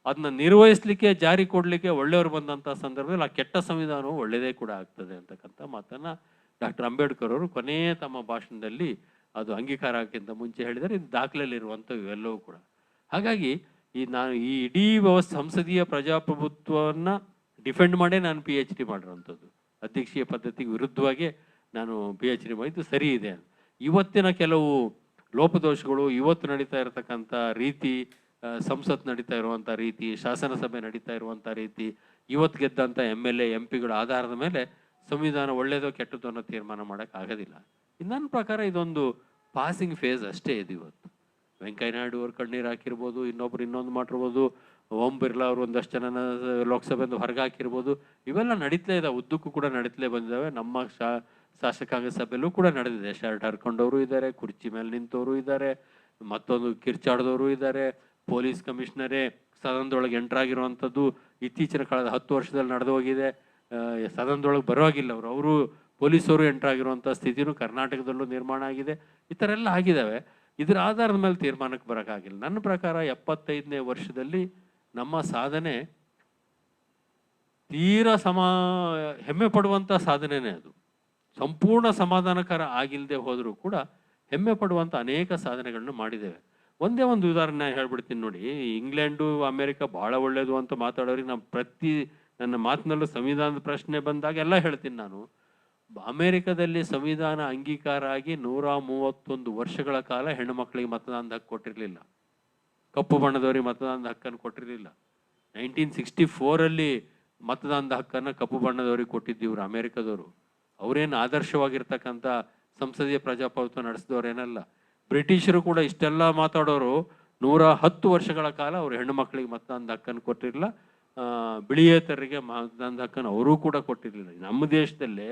ಅದನ್ನ ನಿರ್ವಹಿಸ್ಲಿಕ್ಕೆ, ಜಾರಿ ಕೊಡ್ಲಿಕ್ಕೆ ಒಳ್ಳೆಯವರು ಬಂದಂಥ ಸಂದರ್ಭದಲ್ಲಿ ಆ ಕೆಟ್ಟ ಸಂವಿಧಾನವು ಒಳ್ಳೆಯದೇ ಕೂಡ ಆಗ್ತದೆ ಅಂತಕ್ಕಂಥ ಮಾತನ್ನ ಡಾಕ್ಟರ್ ಅಂಬೇಡ್ಕರ್ ಅವರು ಕೊನೆಯ ತಮ್ಮ ಭಾಷಣದಲ್ಲಿ ಅದು ಅಂಗೀಕಾರ ಆಗೋಕ್ಕಿಂತ ಮುಂಚೆ ಹೇಳಿದರೆ, ಇದು ದಾಖಲೆಯಲ್ಲಿರುವಂಥವು ಇವೆಲ್ಲವೂ ಕೂಡ. ಹಾಗಾಗಿ ನಾನು ಈ ಇಡೀ ಸಂಸದೀಯ ಪ್ರಜಾಪ್ರಭುತ್ವವನ್ನು ಡಿಫೆಂಡ್ ಮಾಡೇ ನಾನು PhD ಮಾಡಿರೋಂಥದ್ದು. ಅಧ್ಯಕ್ಷೀಯ ಪದ್ಧತಿಗೆ ವಿರುದ್ಧವಾಗಿ ನಾನು PhD ಮಾಡಿದ್ದು ಸರಿ ಇದೆ. ಇವತ್ತಿನ ಕೆಲವು ಲೋಪದೋಷಗಳು, ಇವತ್ತು ನಡೀತಾ ಇರತಕ್ಕಂಥ ರೀತಿ, ಸಂಸತ್ ನಡೀತಾ ಇರುವಂಥ ರೀತಿ, ಶಾಸನ ಸಭೆ ನಡೀತಾ ಇರುವಂಥ ರೀತಿ, ಇವತ್ತು ಗೆದ್ದಂಥ MLA MP ಗಳ ಆಧಾರದ ಮೇಲೆ ಸಂವಿಧಾನ ಒಳ್ಳೆಯದೋ ಕೆಟ್ಟದೋ ಅನ್ನೋ ತೀರ್ಮಾನ ಮಾಡೋಕ್ಕೆ ಆಗೋದಿಲ್ಲ. ನನ್ನ ಪ್ರಕಾರ ಇದೊಂದು ಪಾಸಿಂಗ್ ಫೇಸ್ ಅಷ್ಟೇ ಇದು. ಇವತ್ತು ವೆಂಕಯ್ಯ ನಾಯ್ಡು ಅವ್ರು ಕಣ್ಣೀರು ಹಾಕಿರ್ಬೋದು, ಇನ್ನೊಬ್ರು ಇನ್ನೊಂದು ಮಾಡಿರ್ಬೋದು, ಓಂ ಬಿರ್ಲಾ ಅವರು ಒಂದಷ್ಟು ಜನನ ಲೋಕಸಭೆಯಿಂದ ಹೊರಗೆ ಹಾಕಿರ್ಬೋದು. ಇವೆಲ್ಲ ನಡೀತಲೇ ಇದ್ದಾವೆ, ಉದ್ದಕ್ಕೂ ಕೂಡ ನಡೀತಲೇ ಬಂದಿದ್ದಾವೆ. ನಮ್ಮ ಶಾಸಕಾಂಗ ಸಭೆಯಲ್ಲೂ ಕೂಡ ನಡೆದಿದೆ. ಶರ್ಟ್ ಹರ್ಕೊಂಡವರು ಇದ್ದಾರೆ, ಕುರ್ಚಿ ಮೇಲೆ ನಿಂತವರು ಇದ್ದಾರೆ, ಮತ್ತೊಂದು ಕಿರ್ಚಾಡ್ದವರು ಇದ್ದಾರೆ. ಪೊಲೀಸ್ ಕಮಿಷನರೇ ಸದನದೊಳಗೆ ಎಂಟ್ರಾಗಿರುವಂಥದ್ದು ಇತ್ತೀಚಿನ ಕಳೆದ 10 ವರ್ಷದಲ್ಲಿ ನಡೆದು ಹೋಗಿದೆ. ಸದನದೊಳಗೆ ಬರೋವಾಗಿಲ್ಲ ಅವರು ಪೊಲೀಸರು ಎಂಟ್ರಾಗಿರುವಂಥ ಸ್ಥಿತಿನೂ ಕರ್ನಾಟಕದಲ್ಲೂ ನಿರ್ಮಾಣ ಆಗಿದೆ. ಈ ಥರ ಎಲ್ಲ ಆಗಿದ್ದಾವೆ. ಇದರ ಆಧಾರದ ಮೇಲೆ ತೀರ್ಮಾನಕ್ಕೆ ಬರೋಕ್ಕಾಗಿಲ್ಲ. ನನ್ನ ಪ್ರಕಾರ 75ನೇ ವರ್ಷದಲ್ಲಿ ನಮ್ಮ ಸಾಧನೆ ತೀರಾ ಹೆಮ್ಮೆ ಪಡುವಂಥ ಸಾಧನೆನೇ ಅದು. ಸಂಪೂರ್ಣ ಸಮಾಧಾನಕರ ಆಗಿಲ್ಲದೆ ಹೋದರೂ ಕೂಡ ಹೆಮ್ಮೆ ಪಡುವಂಥ ಅನೇಕ ಸಾಧನೆಗಳನ್ನು ಮಾಡಿದ್ದೇವೆ. ಒಂದೇ ಒಂದು ಉದಾಹರಣೆ ಹೇಳ್ಬಿಡ್ತೀನಿ ನೋಡಿ. ಇಂಗ್ಲೆಂಡು ಅಮೇರಿಕ ಭಾಳ ಒಳ್ಳೆಯದು ಅಂತ ಮಾತಾಡೋರಿಗೆ ನನ್ನ ಮಾತಿನಲ್ಲೂ ಸಂವಿಧಾನದ ಪ್ರಶ್ನೆ ಬಂದಾಗ ಎಲ್ಲ ಹೇಳ್ತೀನಿ ನಾನು. ಅಮೆರಿಕದಲ್ಲಿ ಸಂವಿಧಾನ ಅಂಗೀಕಾರ ಆಗಿ 131 ವರ್ಷಗಳ ಕಾಲ ಹೆಣ್ಣು ಮಕ್ಕಳಿಗೆ ಮತದಾನದ ಹಕ್ಕು ಕೊಟ್ಟಿರಲಿಲ್ಲ. ಕಪ್ಪು ಬಣ್ಣದವರಿಗೆ ಮತದಾನದ ಹಕ್ಕನ್ನು ಕೊಟ್ಟಿರಲಿಲ್ಲ. 1964 ಮತದಾನದ ಹಕ್ಕನ್ನು ಕಪ್ಪು ಬಣ್ಣದವರಿಗೆ ಕೊಟ್ಟಿದ್ದು ಇವರು ಅಮೆರಿಕದವರು. ಅವರೇನು ಆದರ್ಶವಾಗಿರ್ತಕ್ಕಂಥ ಸಂಸದೀಯ ಪ್ರಜಾಪ್ರಭುತ್ವ ನಡೆಸಿದವರೇನಲ್ಲ. ಬ್ರಿಟಿಷರು ಕೂಡ ಇಷ್ಟೆಲ್ಲ ಮಾತಾಡೋರು 110 ವರ್ಷಗಳ ಕಾಲ ಅವರು ಹೆಣ್ಣು ಮಕ್ಕಳಿಗೆ ಮತದಾನದ ಹಕ್ಕನ್ನು ಕೊಟ್ಟಿರಲಿಲ್ಲ. ಬಿಳಿಯೇತರರಿಗೆ ಮತದಾನದ ಹಕ್ಕನ್ನು ಅವರೂ ಕೂಡ ಕೊಟ್ಟಿರಲಿಲ್ಲ. ನಮ್ಮ ದೇಶದಲ್ಲೇ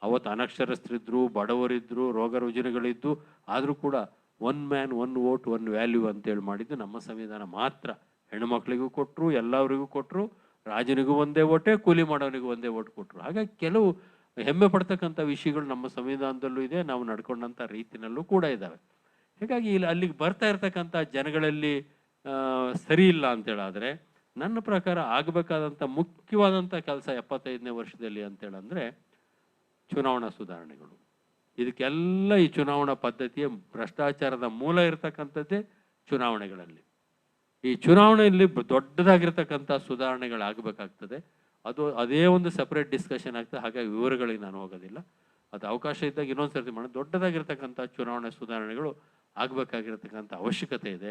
ಅವತ್ತು ಅನಕ್ಷರಸ್ಥರಿದ್ರು, ಬಡವರಿದ್ರು, ರೋಗ ರುಜಿನಗಳಿದ್ದು, ಆದರೂ ಕೂಡ 1 ಮ್ಯಾನ್ 1 ವೋಟ್ 1 ವ್ಯಾಲ್ಯೂ ಅಂತೇಳಿ ಮಾಡಿದ್ದು ನಮ್ಮ ಸಂವಿಧಾನ ಮಾತ್ರ. ಹೆಣ್ಣು ಮಕ್ಕಳಿಗೂ ಕೊಟ್ಟರು, ಎಲ್ಲರಿಗೂ ಕೊಟ್ಟರು, ರಾಜನಿಗೂ ಒಂದೇ ಓಟೇ, ಕೂಲಿ ಮಾಡೋನಿಗೂ ಒಂದೇ ಓಟ್ ಕೊಟ್ಟರು. ಹಾಗಾಗಿ ಕೆಲವು ಹೆಮ್ಮೆ ಪಡ್ತಕ್ಕಂಥ ವಿಷಯಗಳು ನಮ್ಮ ಸಂವಿಧಾನದಲ್ಲೂ ಇದೆ, ನಾವು ನಡ್ಕೊಂಡಂಥ ರೀತಿನಲ್ಲೂ ಕೂಡ ಇದ್ದಾವೆ. ಹೀಗಾಗಿ ಇಲ್ಲಿ ಅಲ್ಲಿಗೆ ಬರ್ತಾ ಇರ್ತಕ್ಕಂಥ ಜನಗಳಲ್ಲಿ ಸರಿ ಇಲ್ಲ ಅಂತೇಳಾದರೆ ನನ್ನ ಪ್ರಕಾರ ಆಗಬೇಕಾದಂಥ ಮುಖ್ಯವಾದಂಥ ಕೆಲಸ 75ನೇ ವರ್ಷದಲ್ಲಿ ಅಂತೇಳಂದರೆ ಚುನಾವಣಾ ಸುಧಾರಣೆಗಳು. ಇದಕ್ಕೆಲ್ಲ ಈ ಚುನಾವಣಾ ಪದ್ಧತಿಯ ಭ್ರಷ್ಟಾಚಾರದ ಮೂಲ ಇರತಕ್ಕಂಥದ್ದೇ ಚುನಾವಣೆಗಳಲ್ಲಿ. ಈ ಚುನಾವಣೆಯಲ್ಲಿ ದೊಡ್ಡದಾಗಿರ್ತಕ್ಕಂಥ ಸುಧಾರಣೆಗಳಾಗಬೇಕಾಗ್ತದೆ. ಅದೇ ಒಂದು ಸಪ್ರೇಟ್ ಡಿಸ್ಕಷನ್ ಆಗ್ತದೆ. ಹಾಗಾಗಿ ವಿವರಗಳಿಗೆ ನಾನು ಹೋಗೋದಿಲ್ಲ. ಅದು ಅವಕಾಶ ಇದ್ದಾಗ ಇನ್ನೊಂದು ಸರ್ತಿ ಮಾಡೋದು. ದೊಡ್ಡದಾಗಿರ್ತಕ್ಕಂಥ ಚುನಾವಣಾ ಸುಧಾರಣೆಗಳು ಆಗಬೇಕಾಗಿರ್ತಕ್ಕಂಥ ಅವಶ್ಯಕತೆ ಇದೆ.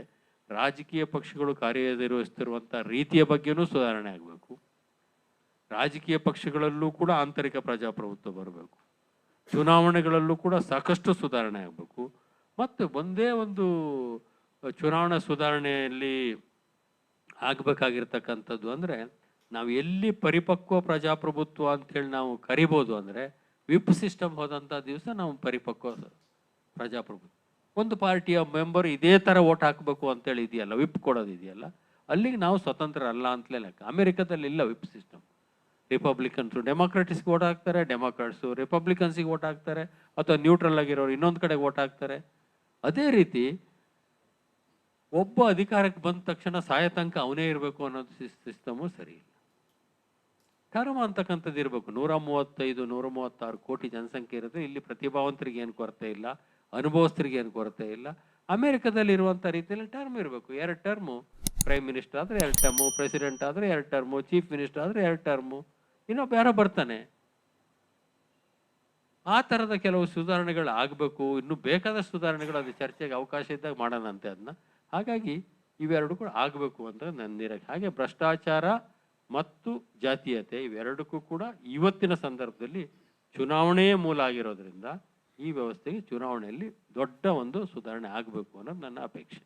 ರಾಜಕೀಯ ಪಕ್ಷಗಳು ಕಾರ್ಯನಿರ್ವಹಿಸ್ತಿರುವಂಥ ರೀತಿಯ ಬಗ್ಗೆನೂ ಸುಧಾರಣೆ ಆಗಬೇಕು. ರಾಜಕೀಯ ಪಕ್ಷಗಳಲ್ಲೂ ಕೂಡ ಆಂತರಿಕ ಪ್ರಜಾಪ್ರಭುತ್ವ ಬರಬೇಕು. ಚುನಾವಣೆಗಳಲ್ಲೂ ಕೂಡ ಸಾಕಷ್ಟು ಸುಧಾರಣೆ ಆಗಬೇಕು. ಮತ್ತು ಒಂದೇ ಒಂದು ಚುನಾವಣಾ ಸುಧಾರಣೆಯಲ್ಲಿ ಆಗಬೇಕಾಗಿರ್ತಕ್ಕಂಥದ್ದು ಅಂದರೆ, ನಾವು ಎಲ್ಲಿ ಪರಿಪಕ್ವ ಪ್ರಜಾಪ್ರಭುತ್ವ ಅಂಥೇಳಿ ನಾವು ಕರಿಬೋದು ಅಂದರೆ, ವಿಪ್ ಸಿಸ್ಟಮ್ ಹೋದಂಥ ದಿವಸ ನಾವು ಪರಿಪಕ್ವ ಪ್ರಜಾಪ್ರಭುತ್ವ. ಒಂದು ಪಾರ್ಟಿಯ ಮೆಂಬರ್ ಇದೇ ಥರ ಓಟ್ ಹಾಕಬೇಕು ಅಂತೇಳಿ ಇದೆಯಲ್ಲ, ವಿಪ್ ಕೊಡೋದು ಇದೆಯಲ್ಲ, ಅಲ್ಲಿಗೆ ನಾವು ಸ್ವತಂತ್ರ ಅಲ್ಲ ಅಂತಲೇ ಲೆಕ್ಕ. ಅಮೆರಿಕದಲ್ಲಿ ಇಲ್ಲ ವಿಪ್ ಸಿಸ್ಟಮ್. ರಿಪಬ್ಲಿಕನ್ಸು ಡೆಮಾಕ್ರಾಟಿಸ್ಗೆ ಓಟ್ ಹಾಕ್ತಾರೆ, ಡೆಮಾಕ್ರಾಟ್ಸು ರಿಪಬ್ಲಿಕನ್ಸಿಗೆ ಓಟ್ ಹಾಕ್ತಾರೆ, ಅಥವಾ ನ್ಯೂಟ್ರಲ್ ಆಗಿರೋರು ಇನ್ನೊಂದು ಕಡೆಗೆ ಓಟ್ ಹಾಕ್ತಾರೆ. ಅದೇ ರೀತಿ ಒಬ್ಬ ಅಧಿಕಾರಕ್ಕೆ ಬಂದ ತಕ್ಷಣ ಸಾಯ ತನಕ ಅವನೇ ಇರಬೇಕು ಅನ್ನೋದು ಸಿಸ್ಟಮು ಸರಿ ಇಲ್ಲ. ಟರ್ಮ್ ಅಂತಕ್ಕಂಥದ್ದು ಇರಬೇಕು. 135-136 ಕೋಟಿ ಜನಸಂಖ್ಯೆ ಇರುತ್ತೆ. ಇಲ್ಲಿ ಪ್ರತಿಭಾವಂತರಿಗೆ ಏನು ಕೊರತೆ ಇಲ್ಲ, ಅನುಭವಸ್ಥರಿಗೆ ಏನು ಕೊರತೆ ಇಲ್ಲ. ಅಮೆರಿಕದಲ್ಲಿ ಇರುವಂಥ ರೀತಿಯಲ್ಲಿ ಟರ್ಮ್ ಇರಬೇಕು. 2 ಟರ್ಮು, ಪ್ರೈಮ್ ಮಿನಿಸ್ಟರ್ ಆದರೆ 2 ಟರ್ಮು, ಪ್ರೆಸಿಡೆಂಟ್ ಆದರೆ 2 ಟರ್ಮು, ಚೀಫ್ ಮಿನಿಸ್ಟರ್ ಆದರೆ 2 ಟರ್ಮು, ಇನ್ನೊಬ್ಬ ಯಾರೋ ಬರ್ತಾನೆ. ಆ ಥರದ ಕೆಲವು ಸುಧಾರಣೆಗಳು ಆಗಬೇಕು. ಇನ್ನೂ ಬೇಕಾದಷ್ಟು ಸುಧಾರಣೆಗಳು, ಅದು ಚರ್ಚೆಗೆ ಅವಕಾಶ ಇದ್ದಾಗ ಮಾಡೋಣಂತೆ ಅದನ್ನ. ಹಾಗಾಗಿ ಇವೆರಡು ಕೂಡ ಆಗಬೇಕು ಅಂತ ನನ್ನ. ಹಾಗೆ ಭ್ರಷ್ಟಾಚಾರ ಮತ್ತು ಜಾತೀಯತೆ ಇವೆರಡಕ್ಕೂ ಕೂಡ ಇವತ್ತಿನ ಸಂದರ್ಭದಲ್ಲಿ ಚುನಾವಣೆಯೇ ಮೂಲ ಆಗಿರೋದ್ರಿಂದ ಈ ವ್ಯವಸ್ಥೆಗೆ ಚುನಾವಣೆಯಲ್ಲಿ ದೊಡ್ಡ ಒಂದು ಸುಧಾರಣೆ ಆಗಬೇಕು ಅನ್ನೋದು ನನ್ನ ಅಪೇಕ್ಷೆ.